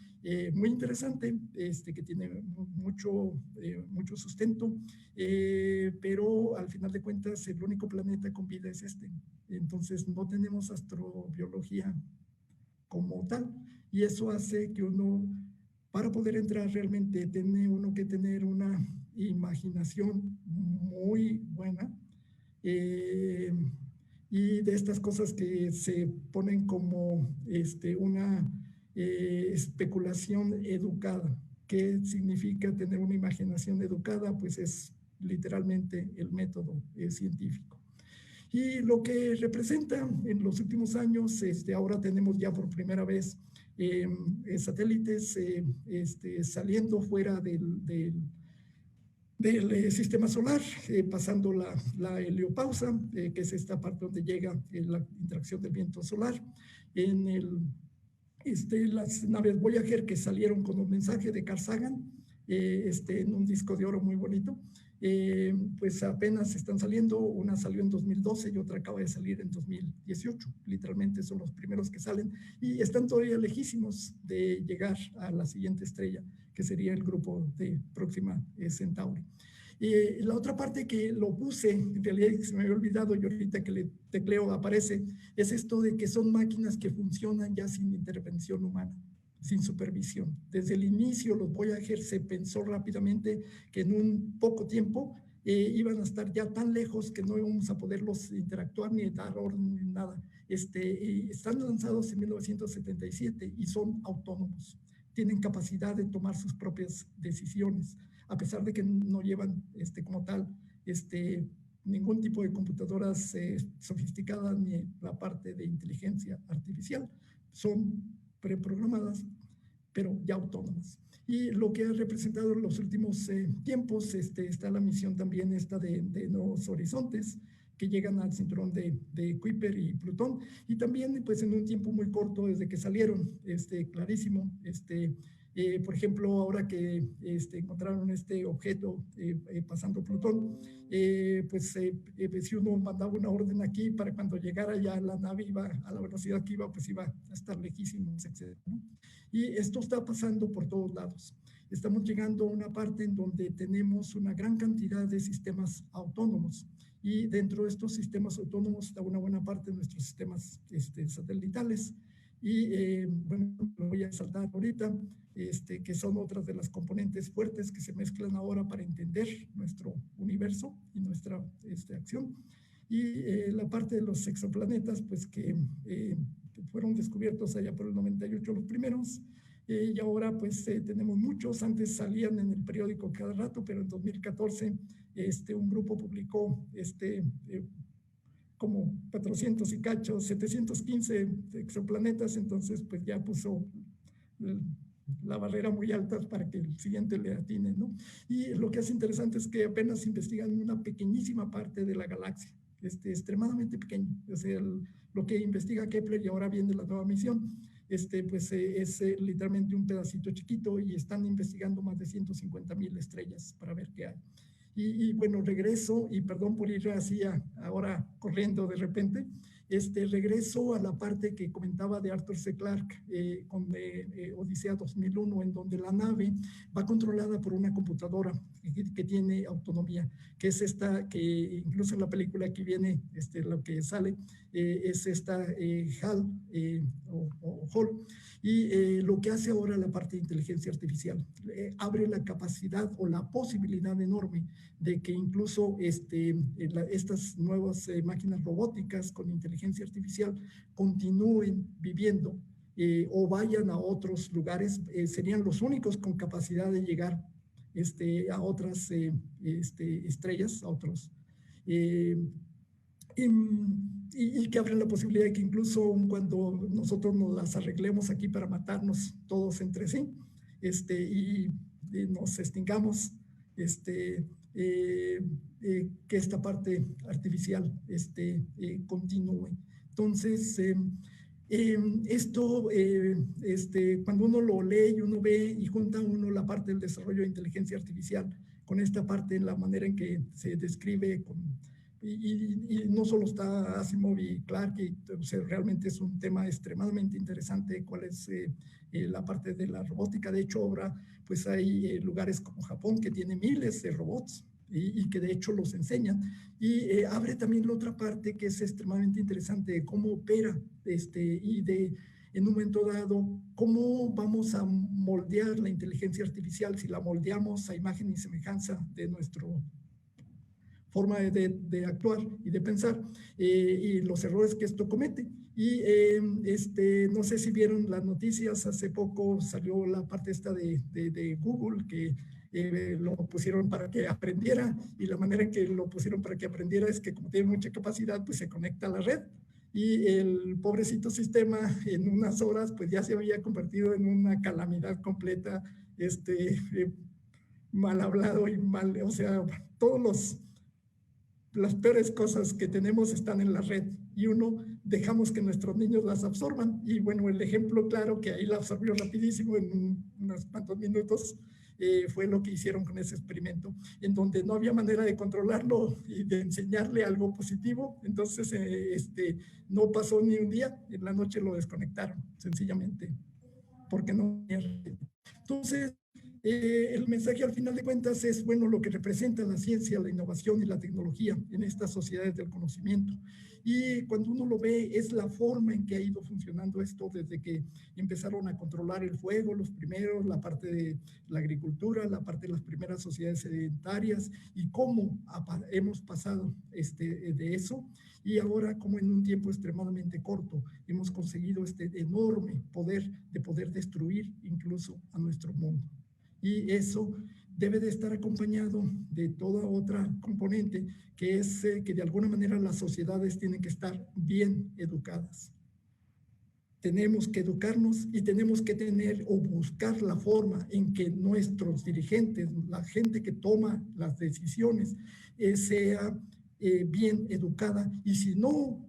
muy interesante, que tiene mucho sustento, pero al final de cuentas el único planeta con vida es este. Entonces no tenemos astrobiología como tal, y eso hace que uno, para poder entrar realmente, tiene uno que tener una imaginación muy buena, y de estas cosas que se ponen como una especulación educada. ¿Qué significa tener una imaginación educada? Pues es literalmente el método científico. Y lo que representa en los últimos años, ahora tenemos ya por primera vez satélites saliendo fuera del sistema solar, pasando la heliopausa, que es esta parte donde llega la interacción del viento solar. Las naves Voyager que salieron con un mensaje de Carl Sagan, en un disco de oro muy bonito, pues apenas están saliendo. Una salió en 2012 y otra acaba de salir en 2018. Literalmente son los primeros que salen y están todavía lejísimos de llegar a la siguiente estrella, que sería el grupo de Próxima Centauri. La otra parte que lo puse, en realidad se me había olvidado y ahorita que le tecleo aparece, es esto de que son máquinas que funcionan ya sin intervención humana, sin supervisión. Desde el inicio los Voyager se pensó rápidamente que en un poco tiempo iban a estar ya tan lejos que no íbamos a poderlos interactuar ni dar orden ni nada. Están lanzados en 1977 y son autónomos. Tienen capacidad de tomar sus propias decisiones, a pesar de que no llevan como tal ningún tipo de computadoras sofisticadas ni la parte de inteligencia artificial. Son preprogramadas, pero ya autónomas. Y lo que ha representado en los últimos tiempos, está la misión también de Nuevos Horizontes, que llegan al cinturón de Kuiper y Plutón, y también pues en un tiempo muy corto desde que salieron, clarísimo, por ejemplo, ahora que encontraron este objeto pasando Plutón, pues si uno mandaba una orden aquí, para cuando llegara ya la nave iba a la velocidad que iba, pues iba a estar lejísimos, etc., ¿no? Y esto está pasando por todos lados. Estamos llegando a una parte en donde tenemos una gran cantidad de sistemas autónomos, y dentro de estos sistemas autónomos está una buena parte de nuestros sistemas satelitales. Y bueno, lo voy a saltar ahorita, que son otras de las componentes fuertes que se mezclan ahora para entender nuestro universo y nuestra acción. Y la parte de los exoplanetas, pues que fueron descubiertos allá por el 98 los primeros, y ahora pues tenemos muchos. Antes salían en el periódico cada rato, pero en 2014 un grupo publicó como 400 y cacho, 715 exoplanetas. Entonces pues ya puso la barrera muy alta para que el siguiente le atine, ¿no? Y lo que es interesante es que apenas investigan una pequeñísima parte de la galaxia, extremadamente pequeño. O sea, lo que investiga Kepler y ahora viene la nueva misión, pues es literalmente un pedacito chiquito, y están investigando más de 150,000 estrellas para ver qué hay. Y bueno, regreso, y perdón por ir así ahora corriendo de repente, regreso a la parte que comentaba de Arthur C. Clarke con Odisea 2001, en donde la nave va controlada por una computadora que tiene autonomía, que es esta, que incluso en la película aquí viene lo que sale, es esta HAL o HAL. Y lo que hace ahora la parte de inteligencia artificial, abre la capacidad o la posibilidad enorme de que incluso estas nuevas máquinas robóticas con inteligencia artificial continúen viviendo o vayan a otros lugares. Serían los únicos con capacidad de llegar a otras estrellas, a otros y que abren la posibilidad de que incluso cuando nosotros nos las arreglemos aquí para matarnos todos entre sí, y nos extingamos, que esta parte artificial continúe. Entonces, esto, cuando uno lo lee y uno ve y junta uno la parte del desarrollo de inteligencia artificial con esta parte en la manera en que se describe y no solo está Asimov y Clark, o sea, realmente es un tema extremadamente interesante cuál es la parte de la robótica. De hecho, ahora pues hay lugares como Japón que tiene miles de robots y que de hecho los enseñan. Y abre también la otra parte que es extremadamente interesante, de cómo opera y de en un momento dado, cómo vamos a moldear la inteligencia artificial si la moldeamos a imagen y semejanza de nuestra forma de actuar y de pensar, y los errores que esto comete. Y no sé si vieron las noticias, hace poco salió la parte esta de Google, que lo pusieron para que aprendiera, y la manera en que lo pusieron para que aprendiera es que como tiene mucha capacidad, pues se conecta a la red, y el pobrecito sistema en unas horas pues ya se había convertido en una calamidad completa, mal hablado y mal, o sea, las peores cosas que tenemos están en la red, y uno dejamos que nuestros niños las absorban. Y bueno, el ejemplo claro que ahí la absorbió rapidísimo en unos cuantos minutos fue lo que hicieron con ese experimento, en donde no había manera de controlarlo y de enseñarle algo positivo. Entonces no pasó ni un día, en la noche lo desconectaron sencillamente porque no. Entonces, el mensaje al final de cuentas es, bueno, lo que representa la ciencia, la innovación y la tecnología en estas sociedades del conocimiento. Y cuando uno lo ve, es la forma en que ha ido funcionando esto desde que empezaron a controlar el fuego, los primeros, la parte de la agricultura, la parte de las primeras sociedades sedentarias, y cómo hemos pasado de eso. Y ahora, como en un tiempo extremadamente corto, hemos conseguido este enorme poder de poder destruir incluso a nuestro mundo. Y eso debe de estar acompañado de toda otra componente, que es que de alguna manera las sociedades tienen que estar bien educadas. Tenemos que educarnos y tenemos que tener o buscar la forma en que nuestros dirigentes, la gente que toma las decisiones, sea bien educada. Y si no,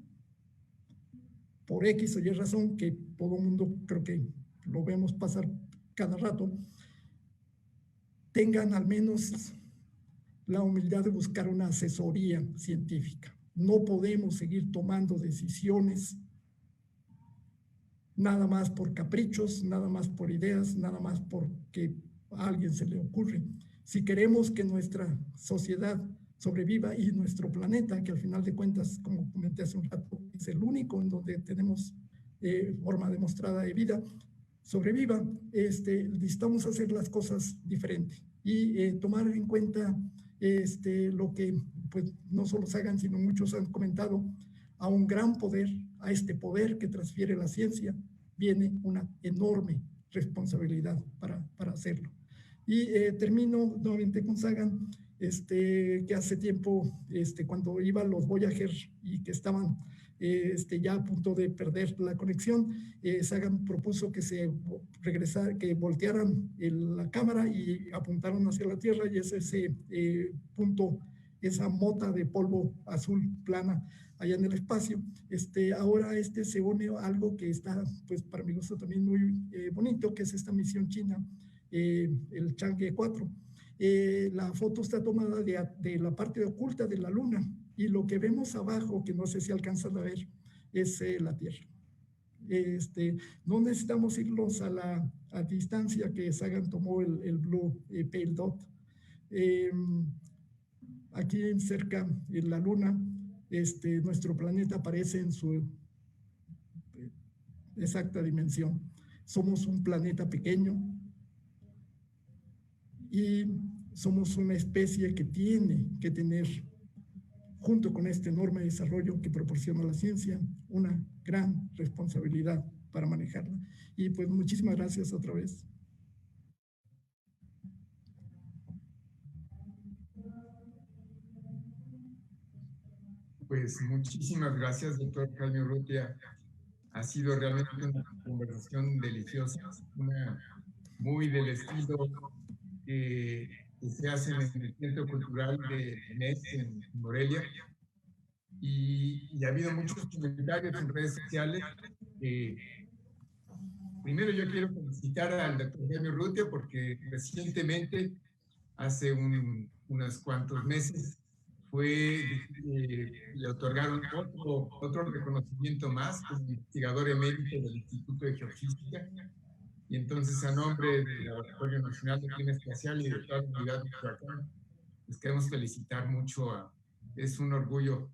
por X o Y razón, que todo el mundo creo que lo vemos pasar cada rato, tengan al menos la humildad de buscar una asesoría científica. No podemos seguir tomando decisiones nada más por caprichos, nada más por ideas, nada más porque a alguien se le ocurre. Si queremos que nuestra sociedad sobreviva y nuestro planeta, que al final de cuentas, como comenté hace un rato, es el único en donde tenemos forma demostrada de vida, sobreviva, necesitamos hacer las cosas diferentes y tomar en cuenta lo que pues no solo Sagan, sino muchos han comentado, a un gran poder, a este poder que transfiere la ciencia, viene una enorme responsabilidad para hacerlo. Y termino nuevamente con Sagan, que hace tiempo, cuando iban los Voyager y que estaban ya a punto de perder la conexión, Sagan propuso que se regresara, que voltearan la cámara y apuntaran hacia la Tierra, y es ese punto, esa mota de polvo azul plana allá en el espacio. Ahora se une a algo que está, pues para mi gusto también muy bonito, que es esta misión china, el Chang'e 4. La foto está tomada de la parte oculta de la Luna, y lo que vemos abajo, que no sé si alcanzan a ver, es la Tierra. No necesitamos irnos a distancia que Sagan tomó el Blue Pale Dot. Aquí cerca en la Luna, nuestro planeta aparece en su exacta dimensión. Somos un planeta pequeño y somos una especie que tiene que tener, junto con este enorme desarrollo que proporciona la ciencia, una gran responsabilidad para manejarla. Y pues muchísimas gracias otra vez. Pues muchísimas gracias, doctor Jaime Urrutia. Ha sido realmente una conversación deliciosa, una muy del estilo que se hace en el Centro Cultural de MES en Morelia. Y ha habido muchos comentarios en redes sociales. Primero yo quiero felicitar al doctor Jaime Urrutia porque recientemente, hace unos cuantos meses, le otorgaron otro reconocimiento más como investigador emérito del Instituto de Geofísica. Y entonces, a nombre del Laboratorio Nacional de Clima Espacial y de toda la unidad de Michoacán, les queremos felicitar mucho. Es un orgullo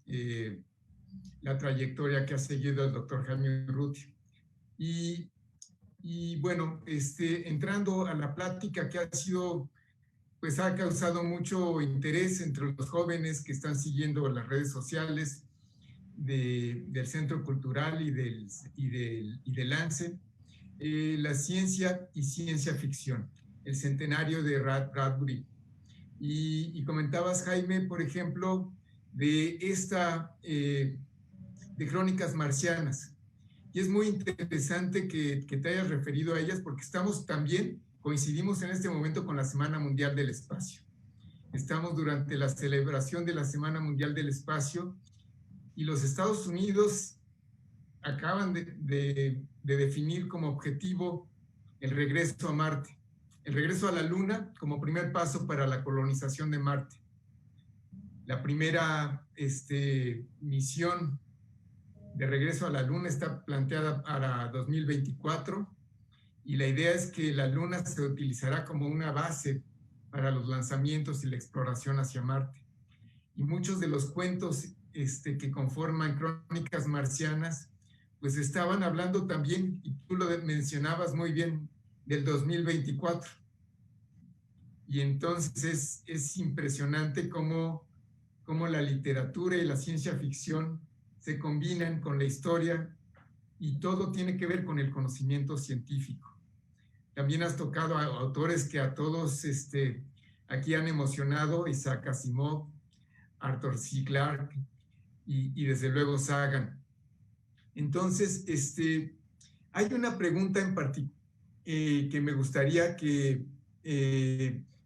la trayectoria que ha seguido el doctor Jaime Urrutia. Y bueno, entrando a la plática que ha sido, pues ha causado mucho interés entre los jóvenes que están siguiendo las redes sociales del Centro Cultural y del LANCE, la ciencia y ciencia ficción, el centenario de Bradbury. Y comentabas, Jaime, por ejemplo, de Crónicas Marcianas. Y es muy interesante que te hayas referido a ellas porque coincidimos en este momento con la Semana Mundial del Espacio. Estamos durante la celebración de la Semana Mundial del Espacio y los Estados Unidos acaban de definir como objetivo el regreso a Marte, el regreso a la Luna como primer paso para la colonización de Marte. La primera misión de regreso a la Luna está planteada para 2024 y la idea es que la Luna se utilizará como una base para los lanzamientos y la exploración hacia Marte. Y muchos de los cuentos que conforman Crónicas Marcianas, pues estaban hablando también, y tú lo mencionabas muy bien, del 2024. Y entonces es impresionante cómo la literatura y la ciencia ficción se combinan con la historia y todo tiene que ver con el conocimiento científico. También has tocado a autores que a todos aquí han emocionado: Isaac Asimov, Arthur C. Clarke y desde luego Sagan. Entonces, hay una pregunta en particular que me gustaría que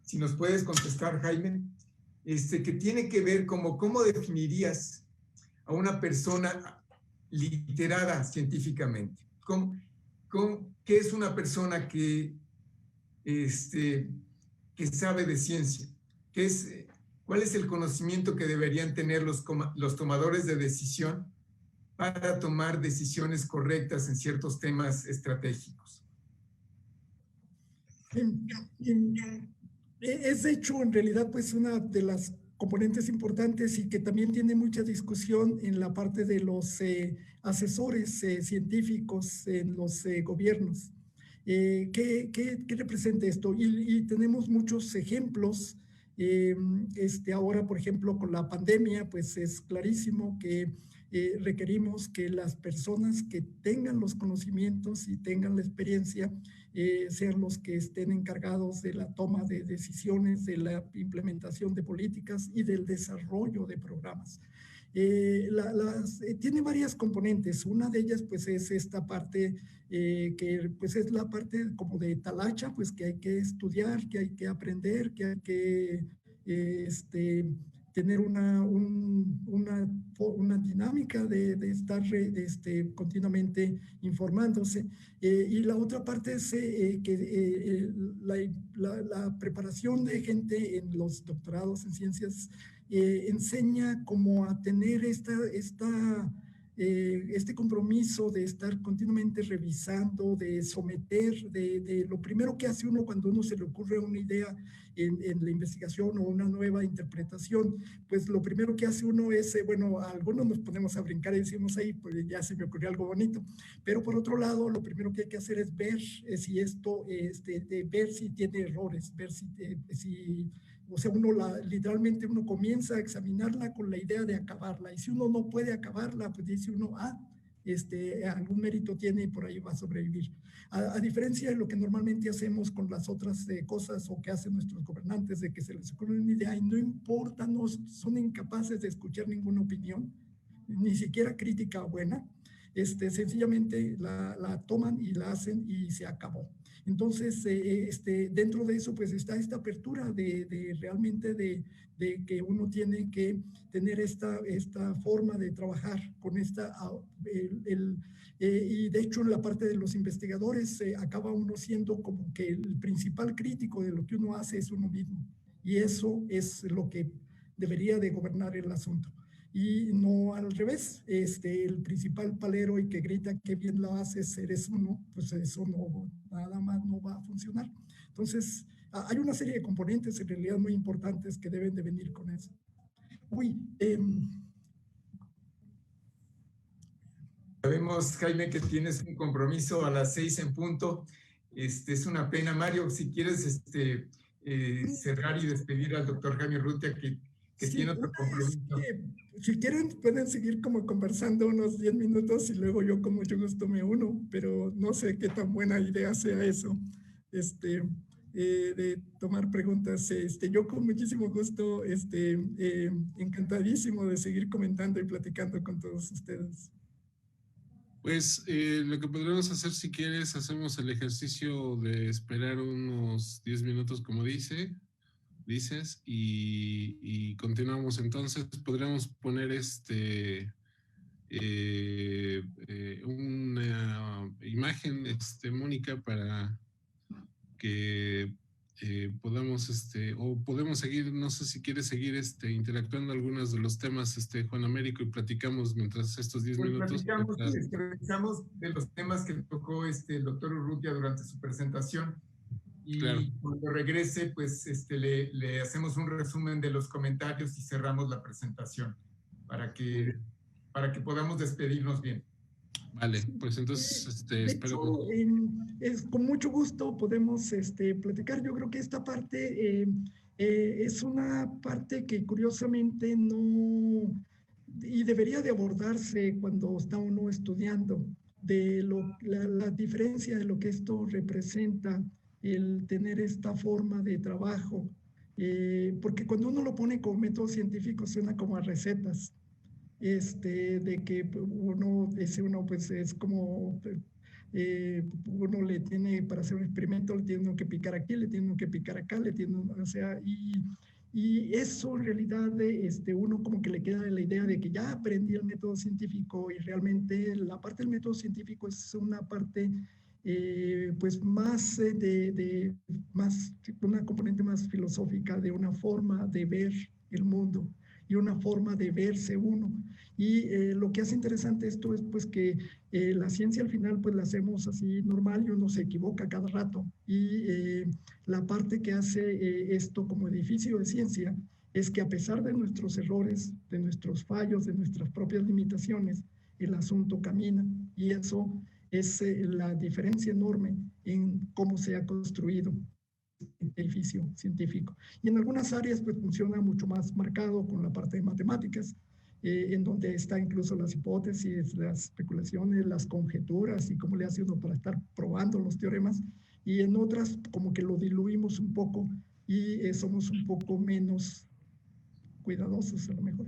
si nos puedes contestar, Jaime, que tiene que ver como cómo definirías a una persona literada científicamente. ¿Qué es una persona que sabe de ciencia? ¿Cuál es el conocimiento que deberían tener los tomadores de decisión para tomar decisiones correctas en ciertos temas estratégicos? Es hecho, en realidad, pues una de las componentes importantes y que también tiene mucha discusión en la parte de los asesores científicos en los gobiernos. ¿Qué representa esto? Y tenemos muchos ejemplos. Ahora, por ejemplo, con la pandemia, pues es clarísimo que requerimos que las personas que tengan los conocimientos y tengan la experiencia sean los que estén encargados de la toma de decisiones, de la implementación de políticas y del desarrollo de programas. Tiene varias componentes. Una de ellas pues es esta parte que pues es la parte como de talacha, pues que hay que estudiar, que hay que aprender, que hay que tener una dinámica de estar continuamente informándose. Y la otra parte es que la preparación de gente en los doctorados en ciencias enseña como a tener este compromiso de estar continuamente revisando, de someter, de lo primero que hace uno cuando uno se le ocurre una idea en la investigación o una nueva interpretación, pues lo primero que hace uno es, bueno, algunos nos ponemos a brincar y decimos, ahí, pues ya se me ocurrió algo bonito, pero por otro lado, lo primero que hay que hacer es ver si esto, ver si tiene errores, ver si o sea, literalmente uno comienza a examinarla con la idea de acabarla. Y si uno no puede acabarla, pues dice uno, algún mérito tiene y por ahí va a sobrevivir. A diferencia de lo que normalmente hacemos con las otras cosas o que hacen nuestros gobernantes, de que se les ocurre una idea y no importa, no son incapaces de escuchar ninguna opinión. ni siquiera crítica buena, sencillamente la toman y la hacen y se acabó. Entonces, dentro de eso, pues está esta apertura de realmente de que uno tiene que tener esta forma de trabajar con y de hecho en la parte de los investigadores acaba uno siendo como que el principal crítico de lo que uno hace es uno mismo. Y eso es lo que debería de gobernar el asunto. Y no al revés, el principal palero y que grita que bien lo haces, eres uno, pues eso no, nada más no va a funcionar. Entonces, hay una serie de componentes en realidad muy importantes que deben de venir con eso. Uy, sabemos, Jaime, que tienes un compromiso a las 6 en punto. Es una pena, Mario, si quieres cerrar y despedir al doctor Jaime Urrutia, que sí, tiene otro compromiso. Si quieren, pueden seguir como conversando unos 10 minutos y luego yo con mucho gusto me uno, pero no sé qué tan buena idea sea eso, de tomar preguntas. Yo con muchísimo gusto, encantadísimo de seguir comentando y platicando con todos ustedes. Pues lo que podríamos hacer, si quieres, hacemos el ejercicio de esperar unos 10 minutos, como dices, y continuamos. Entonces, podríamos poner una imagen, Mónica, para que podamos, o podemos seguir, no sé si quieres seguir interactuando algunos de los temas, Juan Américo, y platicamos mientras estos 10 minutos. Platicamos de los temas que tocó el doctor Urrutia durante su presentación, y claro, cuando regrese, pues le hacemos un resumen de los comentarios y cerramos la presentación para que podamos despedirnos bien. Vale, pues entonces espero. Con mucho gusto podemos platicar. Yo creo que esta parte es una parte que curiosamente no, y debería de abordarse cuando está uno estudiando, de la diferencia de lo que esto representa, el tener esta forma de trabajo, porque cuando uno lo pone como método científico suena como a recetas. De que uno pues es como uno le tiene para hacer un experimento, le tiene que picar aquí, le tiene que picar acá, o sea, y eso en realidad uno como que le queda la idea de que ya aprendí el método científico, y realmente la parte del método científico es una parte pues más más una componente más filosófica, de una forma de ver el mundo y una forma de verse uno. Y lo que hace interesante esto es pues que la ciencia al final pues la hacemos así normal y uno se equivoca cada rato. Y la parte que hace esto como edificio de ciencia es que a pesar de nuestros errores, de nuestros fallos, de nuestras propias limitaciones, el asunto camina. Y eso es la diferencia enorme en cómo se ha construido edificio científico. Y en algunas áreas pues funciona mucho más marcado con la parte de matemáticas, en donde está incluso las hipótesis, las especulaciones, las conjeturas y cómo le hace uno para estar probando los teoremas. Y en otras como que lo diluimos un poco y somos un poco menos cuidadosos a lo mejor.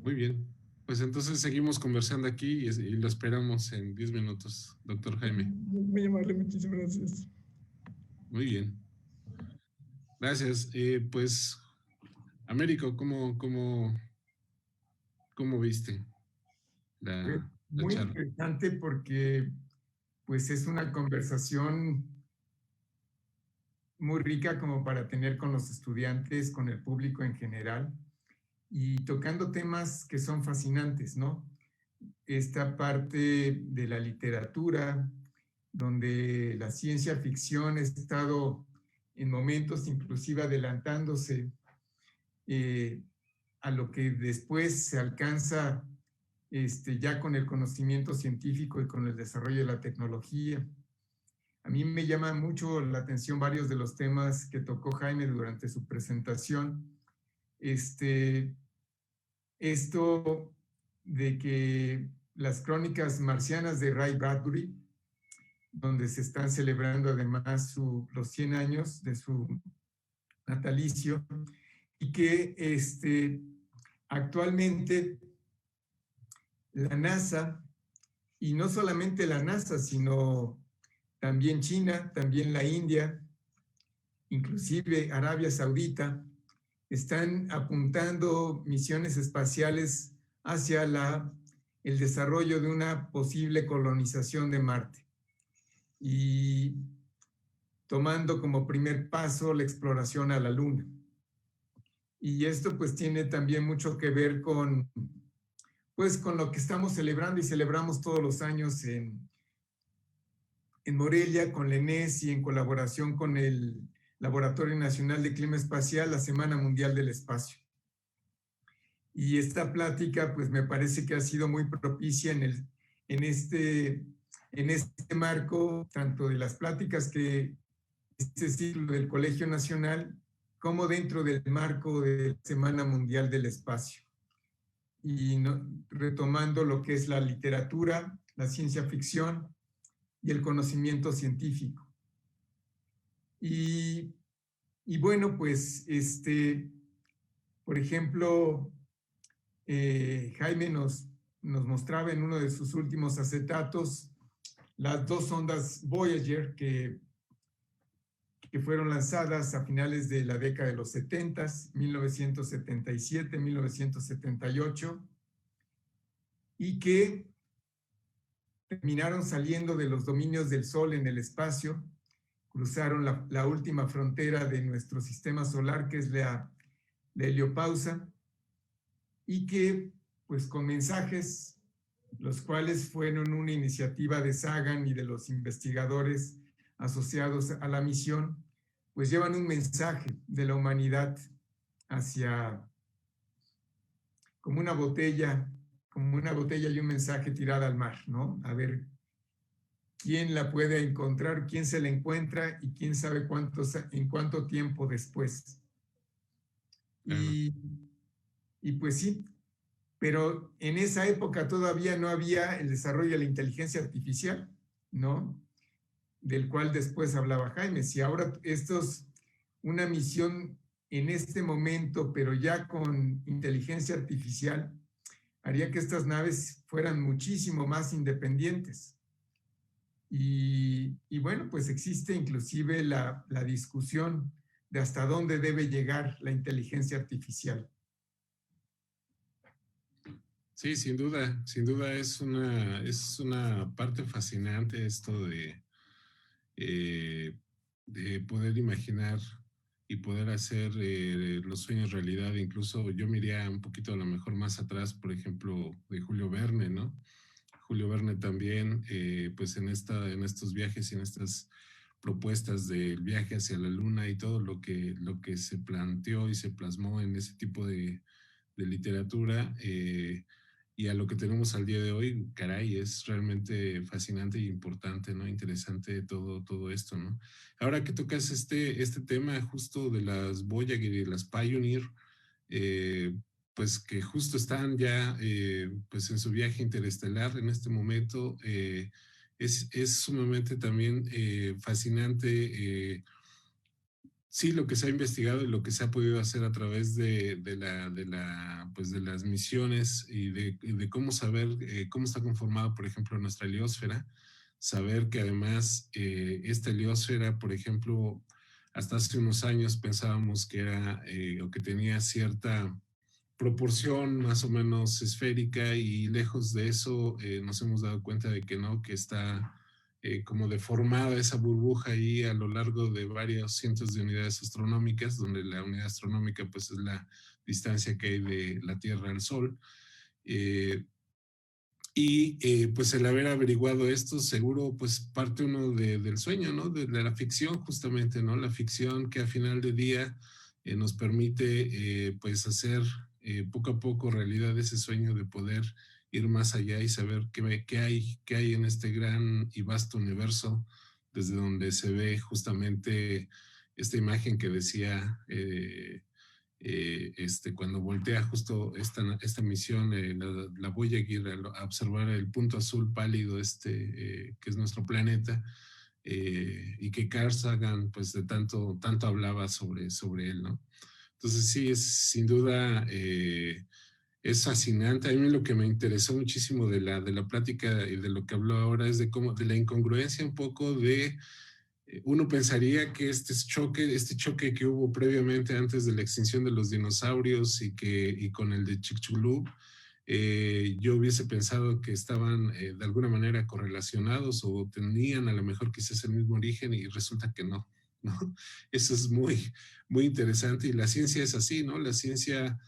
Muy bien. Pues entonces seguimos conversando aquí y lo esperamos en 10 minutos, doctor Jaime. Muy amable, muchísimas gracias. Muy bien. Gracias. Pues, Américo, ¿cómo viste la muy charla? interesante, porque pues es una conversación muy rica como para tener con los estudiantes, con el público en general, y tocando temas que son fascinantes, ¿no? Esta parte de la literatura, donde la ciencia ficción ha estado en momentos inclusive adelantándose a lo que después se alcanza ya con el conocimiento científico y con el desarrollo de la tecnología. A mí me llama mucho la atención varios de los temas que tocó Jaime durante su presentación. Esto de que las crónicas marcianas de Ray Bradbury, donde se están celebrando además los 100 años de su natalicio, y que actualmente la NASA, y no solamente la NASA, sino también China, también la India, inclusive Arabia Saudita, están apuntando misiones espaciales hacia el desarrollo de una posible colonización de Marte. Y tomando como primer paso la exploración a la Luna. Y esto pues tiene también mucho que ver con lo que estamos celebrando y celebramos todos los años en Morelia con la ENES y en colaboración con el Laboratorio Nacional de Clima Espacial, la Semana Mundial del Espacio. Y esta plática pues me parece que ha sido muy propicia en este marco, tanto de las pláticas que este ciclo del Colegio Nacional, como dentro del marco de la Semana Mundial del Espacio. Y retomando lo que es la literatura, la ciencia ficción y el conocimiento científico. Y bueno, pues, por ejemplo, Jaime nos mostraba en uno de sus últimos acetatos las dos sondas Voyager que fueron lanzadas a finales de la década de los 70, 1977, 1978, y que terminaron saliendo de los dominios del Sol en el espacio, cruzaron la última frontera de nuestro sistema solar, que es la heliopausa, y que, pues, con mensajes, los cuales fueron una iniciativa de Sagan y de los investigadores asociados a la misión, pues llevan un mensaje de la humanidad hacia, como una botella y un mensaje tirada al mar, ¿no? A ver quién la puede encontrar, quién se la encuentra y quién sabe en cuánto tiempo después. Y pues sí, pero en esa época todavía no había el desarrollo de la inteligencia artificial, ¿no? Del cual después hablaba Jaime. Si ahora una misión en este momento, pero ya con inteligencia artificial, haría que estas naves fueran muchísimo más independientes. Y bueno, pues existe inclusive la discusión de hasta dónde debe llegar la inteligencia artificial. Sí, sin duda es una parte fascinante esto de poder imaginar y poder hacer los sueños realidad. Incluso yo me iría un poquito a lo mejor más atrás, por ejemplo, de Julio Verne, ¿no? Julio Verne también, pues en estos viajes y en estas propuestas del viaje hacia la luna y todo lo que se planteó y se plasmó en ese tipo de literatura, y a lo que tenemos al día de hoy, caray, es realmente fascinante e importante, ¿no? Interesante todo esto, ¿no? Ahora que tocas este tema justo de las Voyager y de las Pioneer, pues que justo están ya pues en su viaje interestelar en este momento, es sumamente también fascinante, sí, lo que se ha investigado y lo que se ha podido hacer a través de las misiones y de cómo saber cómo está conformada, por ejemplo, nuestra heliosfera. Saber que además esta heliosfera, por ejemplo, hasta hace unos años pensábamos que era o que tenía cierta proporción más o menos esférica, y lejos de eso nos hemos dado cuenta de que no, que está como deformada esa burbuja ahí a lo largo de varios cientos de unidades astronómicas, donde la unidad astronómica pues es la distancia que hay de la Tierra al Sol. Pues el haber averiguado esto, seguro pues parte uno del sueño, ¿no? De la ficción justamente, ¿no? La ficción que al final del día nos permite pues hacer poco a poco realidad ese sueño de poder ir más allá y saber qué hay en este gran y vasto universo, desde donde se ve justamente esta imagen que decía cuando voltea justo esta misión, la Voyager, a observar el punto azul pálido que es nuestro planeta, y que Carl Sagan pues de tanto hablaba sobre él, ¿no? Entonces sí, es sin duda es fascinante. A mí lo que me interesó muchísimo de la plática y de lo que habló ahora es de cómo, de la incongruencia un poco de, uno pensaría que este choque que hubo previamente antes de la extinción de los dinosaurios y con el de Chicxulub, yo hubiese pensado que estaban de alguna manera correlacionados o tenían a lo mejor quizás el mismo origen y resulta que no, ¿no? Eso es muy, muy interesante y la ciencia es así, ¿no? La ciencia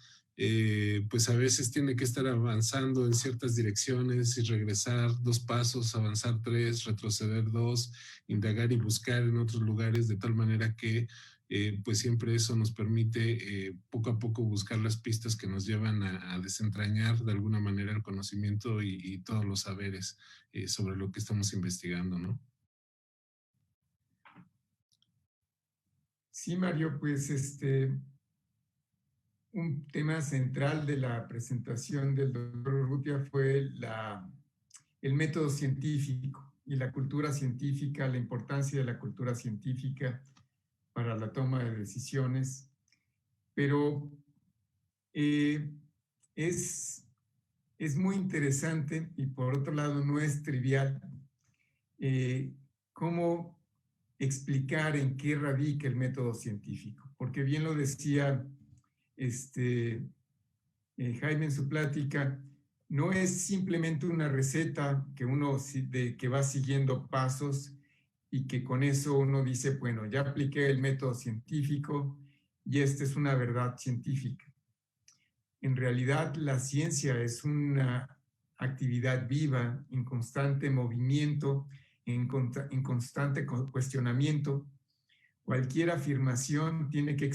pues a veces tiene que estar avanzando en ciertas direcciones y regresar 2 pasos, avanzar 3, retroceder 2, indagar y buscar en otros lugares de tal manera que pues siempre eso nos permite poco a poco buscar las pistas que nos llevan a desentrañar de alguna manera el conocimiento y todos los saberes sobre lo que estamos investigando, ¿no? Sí, Mario, pues un tema central de la presentación del doctor Urrutia fue el método científico y la cultura científica, la importancia de la cultura científica para la toma de decisiones, pero es muy interesante y por otro lado no es trivial cómo explicar en qué radica el método científico, porque bien lo decía Jaime en su plática, no es simplemente una receta que uno que va siguiendo pasos y que con eso uno dice, bueno, ya apliqué el método científico y esta es una verdad científica. En realidad, la ciencia es una actividad viva, en constante movimiento, en constante cuestionamiento. Cualquier afirmación tiene que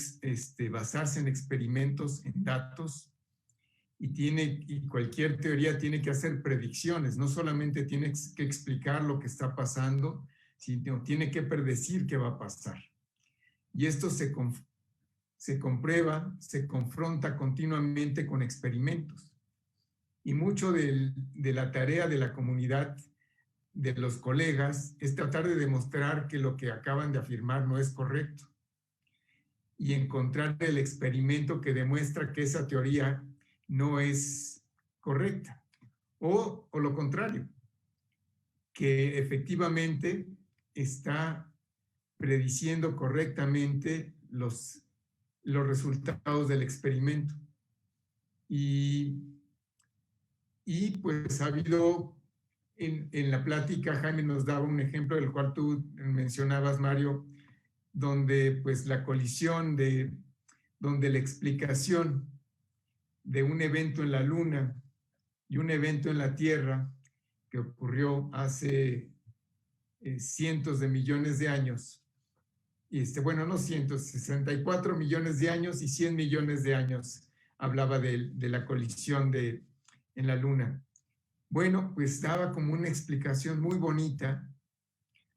basarse en experimentos, en datos, y cualquier teoría tiene que hacer predicciones, no solamente tiene que explicar lo que está pasando, sino tiene que predecir qué va a pasar. Y esto se comprueba, se confronta continuamente con experimentos. Y mucho de la tarea de la comunidad, de los colegas, es tratar de demostrar que lo que acaban de afirmar no es correcto y encontrar el experimento que demuestra que esa teoría no es correcta. O lo contrario, que efectivamente está prediciendo correctamente los resultados del experimento. Y pues ha habido, en la plática, Jaime nos daba un ejemplo del cual tú mencionabas, Mario, donde pues la colisión donde la explicación de un evento en la Luna y un evento en la Tierra que ocurrió hace cientos de millones de años, bueno, no cientos, 64 millones de años y 100 millones de años, hablaba de la colisión en la Luna. Bueno, pues daba como una explicación muy bonita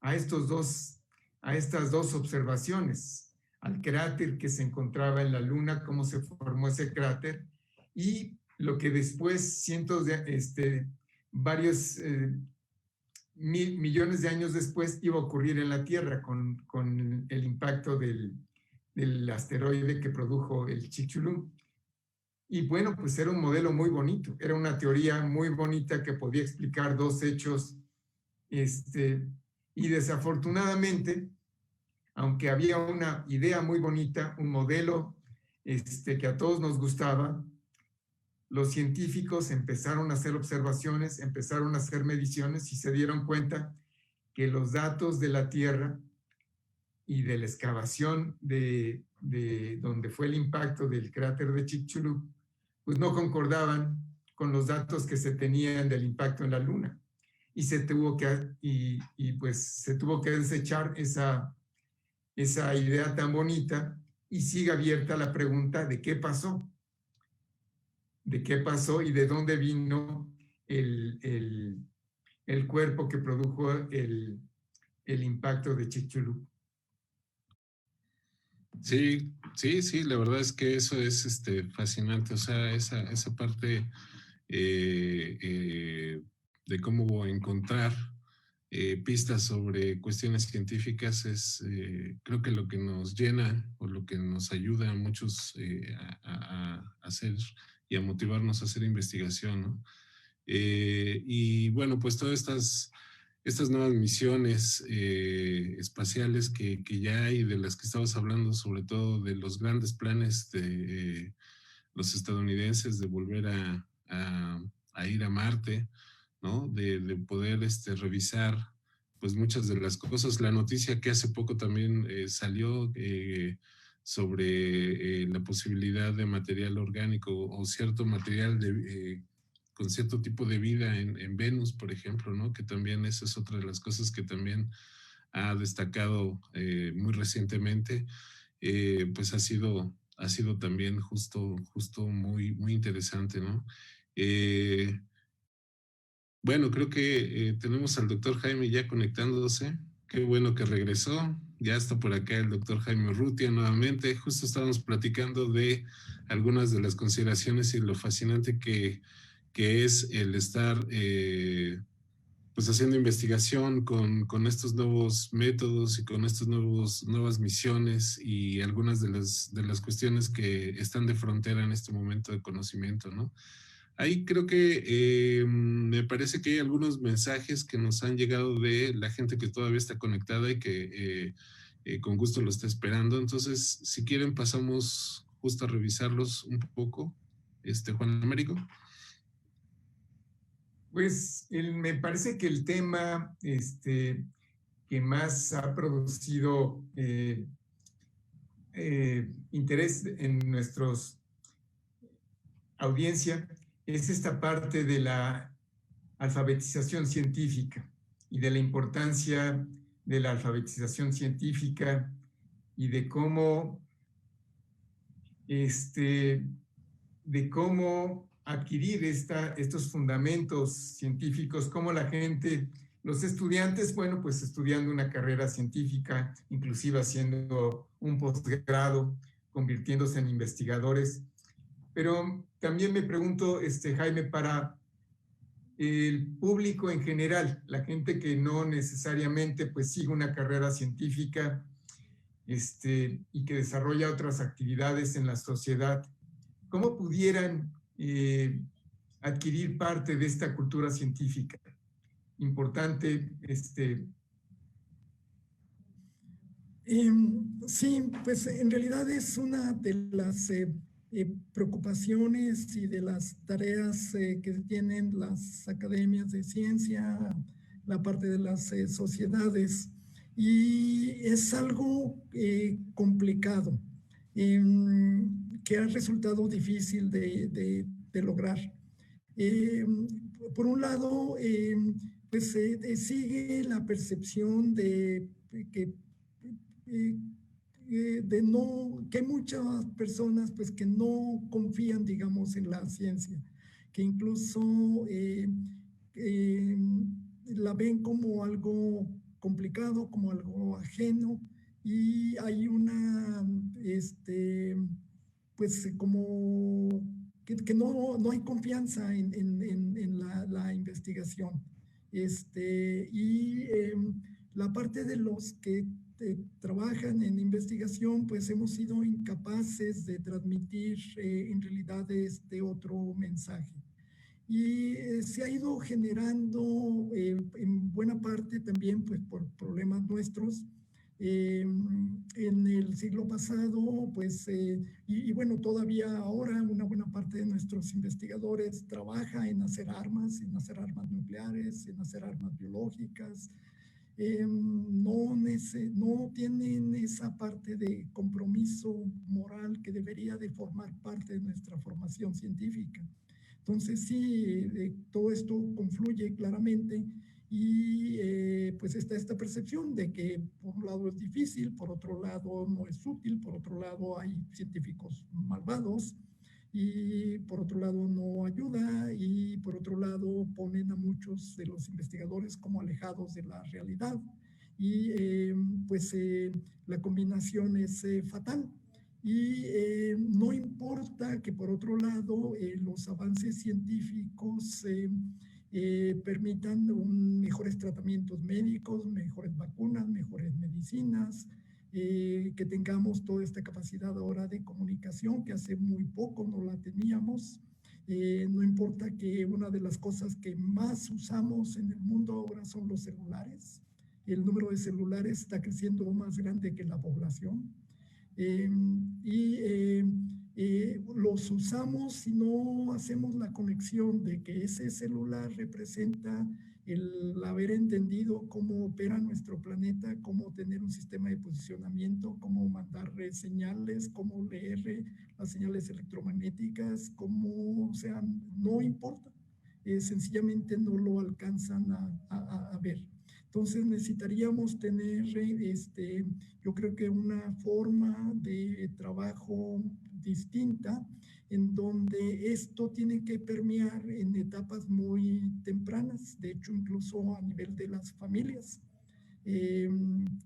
a estas dos observaciones, al cráter que se encontraba en la Luna, cómo se formó ese cráter, y lo que después, varios millones de años después, iba a ocurrir en la Tierra con el impacto del asteroide que produjo el Chicxulub. Y bueno, pues era un modelo muy bonito, era una teoría muy bonita que podía explicar dos hechos, y desafortunadamente, aunque había una idea muy bonita, un modelo que a todos nos gustaba, los científicos empezaron a hacer observaciones, empezaron a hacer mediciones y se dieron cuenta que los datos de la Tierra y de la excavación de donde fue el impacto del cráter de Chicxulub, pues no concordaban con los datos que se tenían del impacto en la Luna. Y se tuvo que desechar esa idea tan bonita y sigue abierta la pregunta de qué pasó. De qué pasó y de dónde vino el cuerpo que produjo el impacto de Chicxulub. Sí, la verdad es que eso es fascinante, o sea, esa parte de cómo encontrar pistas sobre cuestiones científicas es creo que lo que nos llena o lo que nos ayuda a muchos a ser y a motivarnos a hacer investigación, ¿no? Y bueno, pues todas estas nuevas misiones espaciales que ya hay, de las que estabas hablando, sobre todo de los grandes planes de los estadounidenses de volver a ir a Marte, ¿no? De poder revisar pues muchas de las cosas. La noticia que hace poco también salió sobre la posibilidad de material orgánico o cierto material con cierto tipo de vida en Venus, por ejemplo, ¿no? Que también esa es otra de las cosas que también ha destacado muy recientemente, pues ha sido también justo muy interesante, ¿no? Eh, bueno, creo que tenemos al doctor Jaime ya conectándose. Qué bueno que regresó. Ya está por acá el doctor Jaime Urrutia nuevamente. Justo estábamos platicando de algunas de las consideraciones y lo fascinante que es el estar pues haciendo investigación con estos nuevos métodos y con estas nuevas misiones y algunas de las cuestiones que están de frontera en este momento de conocimiento, ¿no? Ahí creo que me parece que hay algunos mensajes que nos han llegado de la gente que todavía está conectada y que con gusto lo está esperando. Entonces, si quieren, pasamos justo a revisarlos un poco. Juan Américo. Pues me parece que el tema que más ha producido interés en nuestros audiencia es esta parte de la alfabetización científica y de la importancia de la alfabetización científica y de cómo adquirir estos fundamentos científicos, cómo la gente, los estudiantes, bueno, pues estudiando una carrera científica, inclusive haciendo un posgrado, convirtiéndose en investigadores. Pero también me pregunto, Jaime, para el público en general, la gente que no necesariamente pues sigue una carrera científica y que desarrolla otras actividades en la sociedad, ¿cómo pudieran adquirir parte de esta cultura científica? Importante, Sí, pues en realidad es una de las preocupaciones y de las tareas que tienen las academias de ciencia, la parte de las sociedades, y es algo complicado, que ha resultado difícil de lograr. Por un lado, pues sigue la percepción de que que hay muchas personas pues que no confían, digamos, en la ciencia, que incluso eh, la ven como algo complicado, como algo ajeno, y hay una, pues como que no hay confianza en la investigación. La parte de los que trabajan en investigación, pues hemos sido incapaces de transmitir en realidad este otro mensaje. Y se ha ido generando en buena parte también pues por problemas nuestros. En el siglo pasado, pues, y bueno, todavía ahora una buena parte de nuestros investigadores trabaja en hacer armas nucleares, en hacer armas biológicas. No tienen esa parte de compromiso moral que debería de formar parte de nuestra formación científica. Entonces sí, todo esto confluye claramente y pues está esta percepción de que por un lado es difícil, por otro lado no es útil, por otro lado hay científicos malvados y por otro lado no ayuda y por otro lado ponen a muchos de los investigadores como alejados de la realidad y pues la combinación es fatal. Y no importa que por otro lado los avances científicos permitan mejores tratamientos médicos, mejores vacunas, mejores medicinas, que tengamos toda esta capacidad ahora de comunicación que hace muy poco no la teníamos. No importa que una de las cosas que más usamos en el mundo ahora son los celulares. El número de celulares está creciendo más grande que la población. Los usamos y no hacemos la conexión de que ese celular representa el haber entendido cómo opera nuestro planeta, cómo tener un sistema de posicionamiento, cómo mandar señales, cómo leer las señales electromagnéticas, cómo, o sea, no importa, sencillamente no lo alcanzan a ver. Entonces necesitaríamos tener, yo creo que una forma de trabajo distinta en donde esto tiene que permear en etapas muy tempranas, de hecho incluso a nivel de las familias, que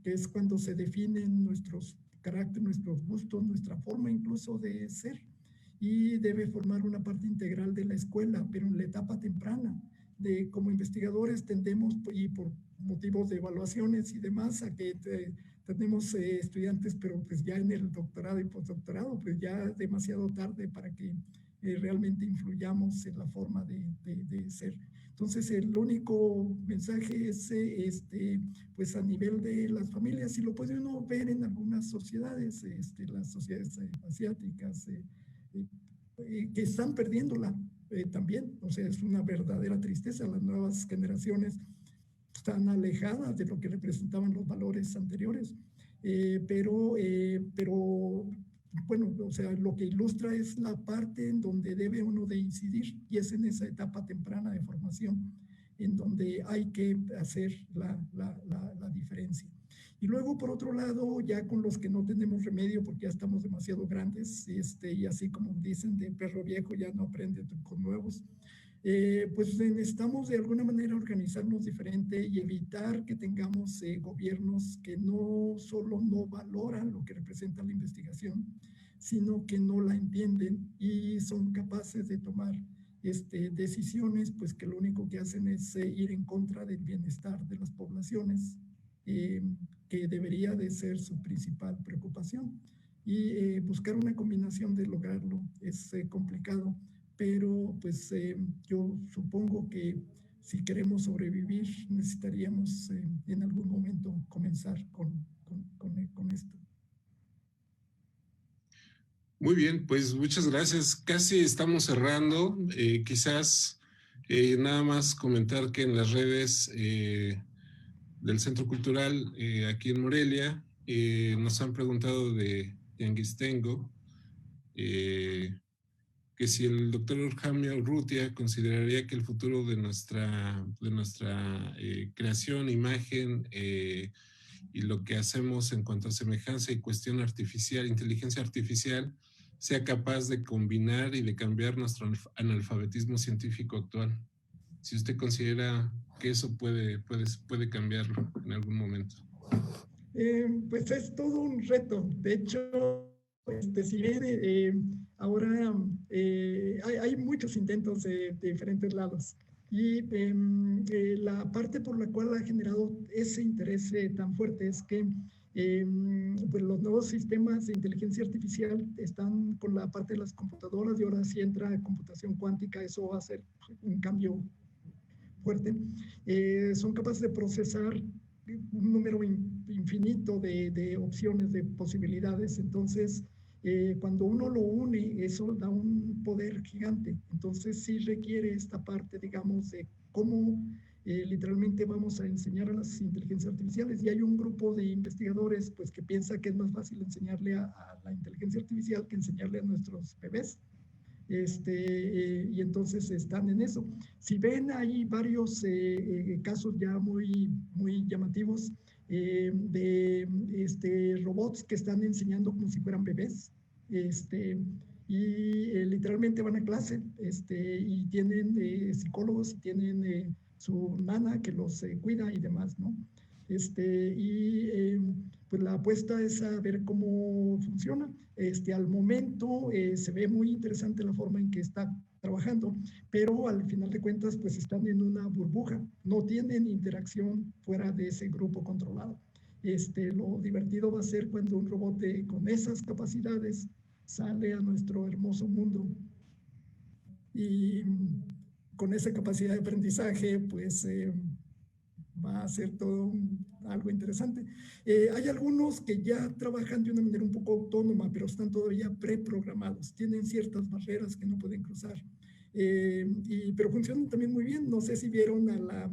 es cuando se definen nuestros caracteres, nuestros gustos, nuestra forma incluso de ser, y debe formar una parte integral de la escuela, pero en la etapa temprana. Como investigadores tendemos, y por motivos de evaluaciones y demás, a que tenemos estudiantes, pero pues ya en el doctorado y postdoctorado, pues ya demasiado tarde para que realmente influyamos en la forma de ser. Entonces, el único mensaje es, pues a nivel de las familias, y lo puede uno ver en algunas sociedades, las sociedades asiáticas, que están perdiéndola también. O sea, es una verdadera tristeza. Las nuevas generaciones están alejadas de lo que representaban los valores anteriores. Pero bueno, o sea, lo que ilustra es la parte en donde debe uno de incidir, y es en esa etapa temprana de formación en donde hay que hacer la diferencia. Y luego, por otro lado, ya con los que no tenemos remedio porque ya estamos demasiado grandes, y así como dicen, de perro viejo ya no aprende trucos nuevos, pues necesitamos de alguna manera organizarnos diferente y evitar que tengamos gobiernos que no solo no valoran lo que representa la investigación, sino que no la entienden y son capaces de tomar decisiones pues que lo único que hacen es ir en contra del bienestar de las poblaciones, que debería de ser su principal preocupación. Y buscar una combinación de lograrlo es complicado, pero pues yo supongo que si queremos sobrevivir necesitaríamos en algún momento comenzar con esto. Muy bien, pues muchas gracias. Casi estamos cerrando. Quizás nada más comentar que en las redes del Centro Cultural aquí en Morelia nos han preguntado de Tianguistengo, que si el doctor Jaime Urrutia consideraría que el futuro de nuestra creación, imagen y lo que hacemos en cuanto a semejanza y cuestión artificial, inteligencia artificial, sea capaz de combinar y de cambiar nuestro analfabetismo científico actual. Si usted considera que eso puede cambiarlo en algún momento. Pues es todo un reto. De hecho, si bien ahora hay muchos intentos de diferentes lados, y la parte por la cual ha generado ese interés tan fuerte es que pues los nuevos sistemas de inteligencia artificial están con la parte de las computadoras, y ahora si entra computación cuántica, eso va a ser un cambio fuerte. Son capaces de procesar un número infinito de opciones, de posibilidades. Entonces, cuando uno lo une, eso da un poder gigante. Entonces, sí requiere esta parte, digamos, de cómo literalmente vamos a enseñar a las inteligencias artificiales. Y hay un grupo de investigadores pues, que piensa que es más fácil enseñarle a la inteligencia artificial que enseñarle a nuestros bebés. Y entonces están en eso. Si ven, hay varios casos ya muy llamativos de robots que están enseñando como si fueran bebés, y literalmente van a clase, y tienen psicólogos, y tienen su nana que los cuida y demás, ¿no? Pues la apuesta es a ver cómo funciona. Al momento se ve muy interesante la forma en que está trabajando, pero al final de cuentas pues están en una burbuja, no tienen interacción fuera de ese grupo controlado. Lo divertido va a ser cuando un robot con esas capacidades sale a nuestro hermoso mundo y con esa capacidad de aprendizaje, pues va a ser todo algo interesante. Hay algunos que ya trabajan de una manera un poco autónoma, pero están todavía preprogramados. Tienen ciertas barreras que no pueden cruzar. Pero funcionan también muy bien. No sé si vieron a la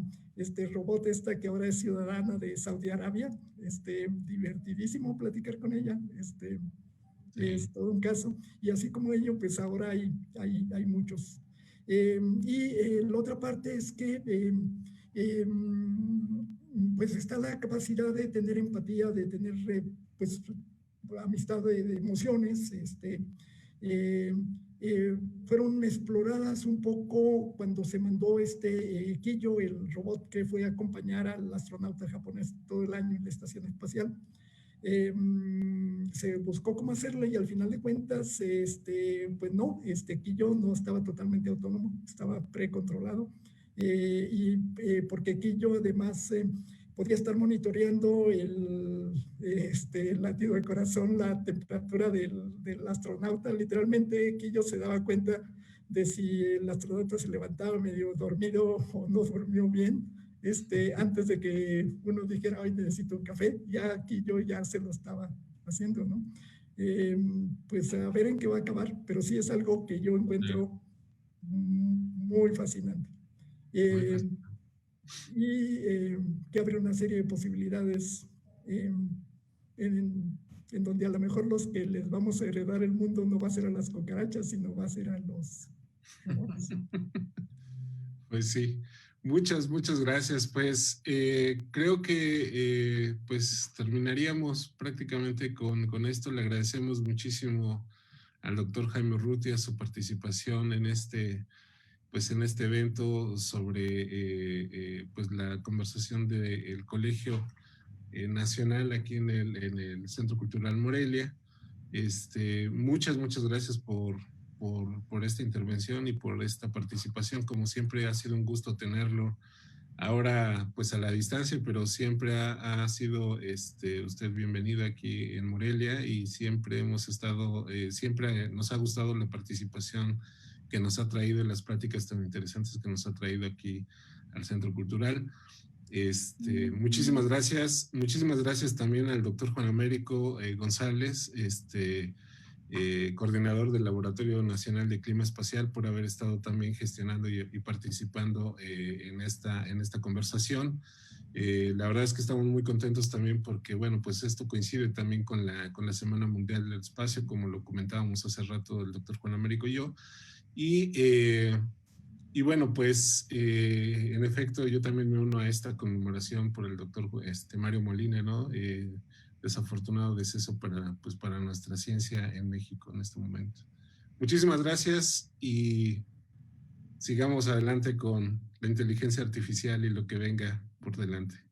robot esta que ahora es ciudadana de Saudi Arabia. Divertidísimo platicar con ella. Sí. Es todo un caso. Y así como ello, pues ahora hay muchos. La otra parte es que pues está la capacidad de tener empatía, de tener pues amistad de emociones. Fueron exploradas un poco cuando se mandó Kiyo, el robot que fue a acompañar al astronauta japonés todo el año en la estación espacial. Se buscó cómo hacerlo y al final de cuentas, pues no, Kiyo no estaba totalmente autónomo, estaba precontrolado. Porque Kiyo además podía estar monitoreando el latido del corazón, la temperatura del astronauta. Literalmente Kiyo se daba cuenta de si el astronauta se levantaba medio dormido o no durmió bien. Antes de que uno dijera, hoy necesito un café, ya aquí yo ya se lo estaba haciendo, ¿no? Pues a ver en qué va a acabar, pero sí es algo que yo encuentro muy fascinante. Que abre una serie de posibilidades en donde a lo mejor los que les vamos a heredar el mundo no va a ser a las cucarachas, sino va a ser a los robots. Pues sí. Muchas gracias. Pues creo que pues terminaríamos prácticamente con esto. Le agradecemos muchísimo al doctor Jaime Urrutia su participación en este evento sobre pues la conversación del Colegio Nacional aquí en el Centro Cultural Morelia. Muchas gracias por esta intervención y por esta participación. Como siempre ha sido un gusto tenerlo ahora pues a la distancia, pero siempre ha sido usted bienvenido aquí en Morelia y siempre hemos estado, siempre nos ha gustado la participación que nos ha traído en las pláticas tan interesantes que nos ha traído aquí al Centro Cultural. Muchísimas gracias. Muchísimas gracias también al doctor Juan Américo González, coordinador del Laboratorio Nacional de Clima Espacial, por haber estado también gestionando y participando en esta conversación. La verdad es que estamos muy contentos también porque, bueno, pues esto coincide también con la Semana Mundial del Espacio, como lo comentábamos hace rato el doctor Juan Américo y yo. Y bueno, pues en efecto yo también me uno a esta conmemoración por el doctor Mario Molina, ¿no? Desafortunado deceso para nuestra ciencia en México en este momento. Muchísimas gracias y sigamos adelante con la inteligencia artificial y lo que venga por delante.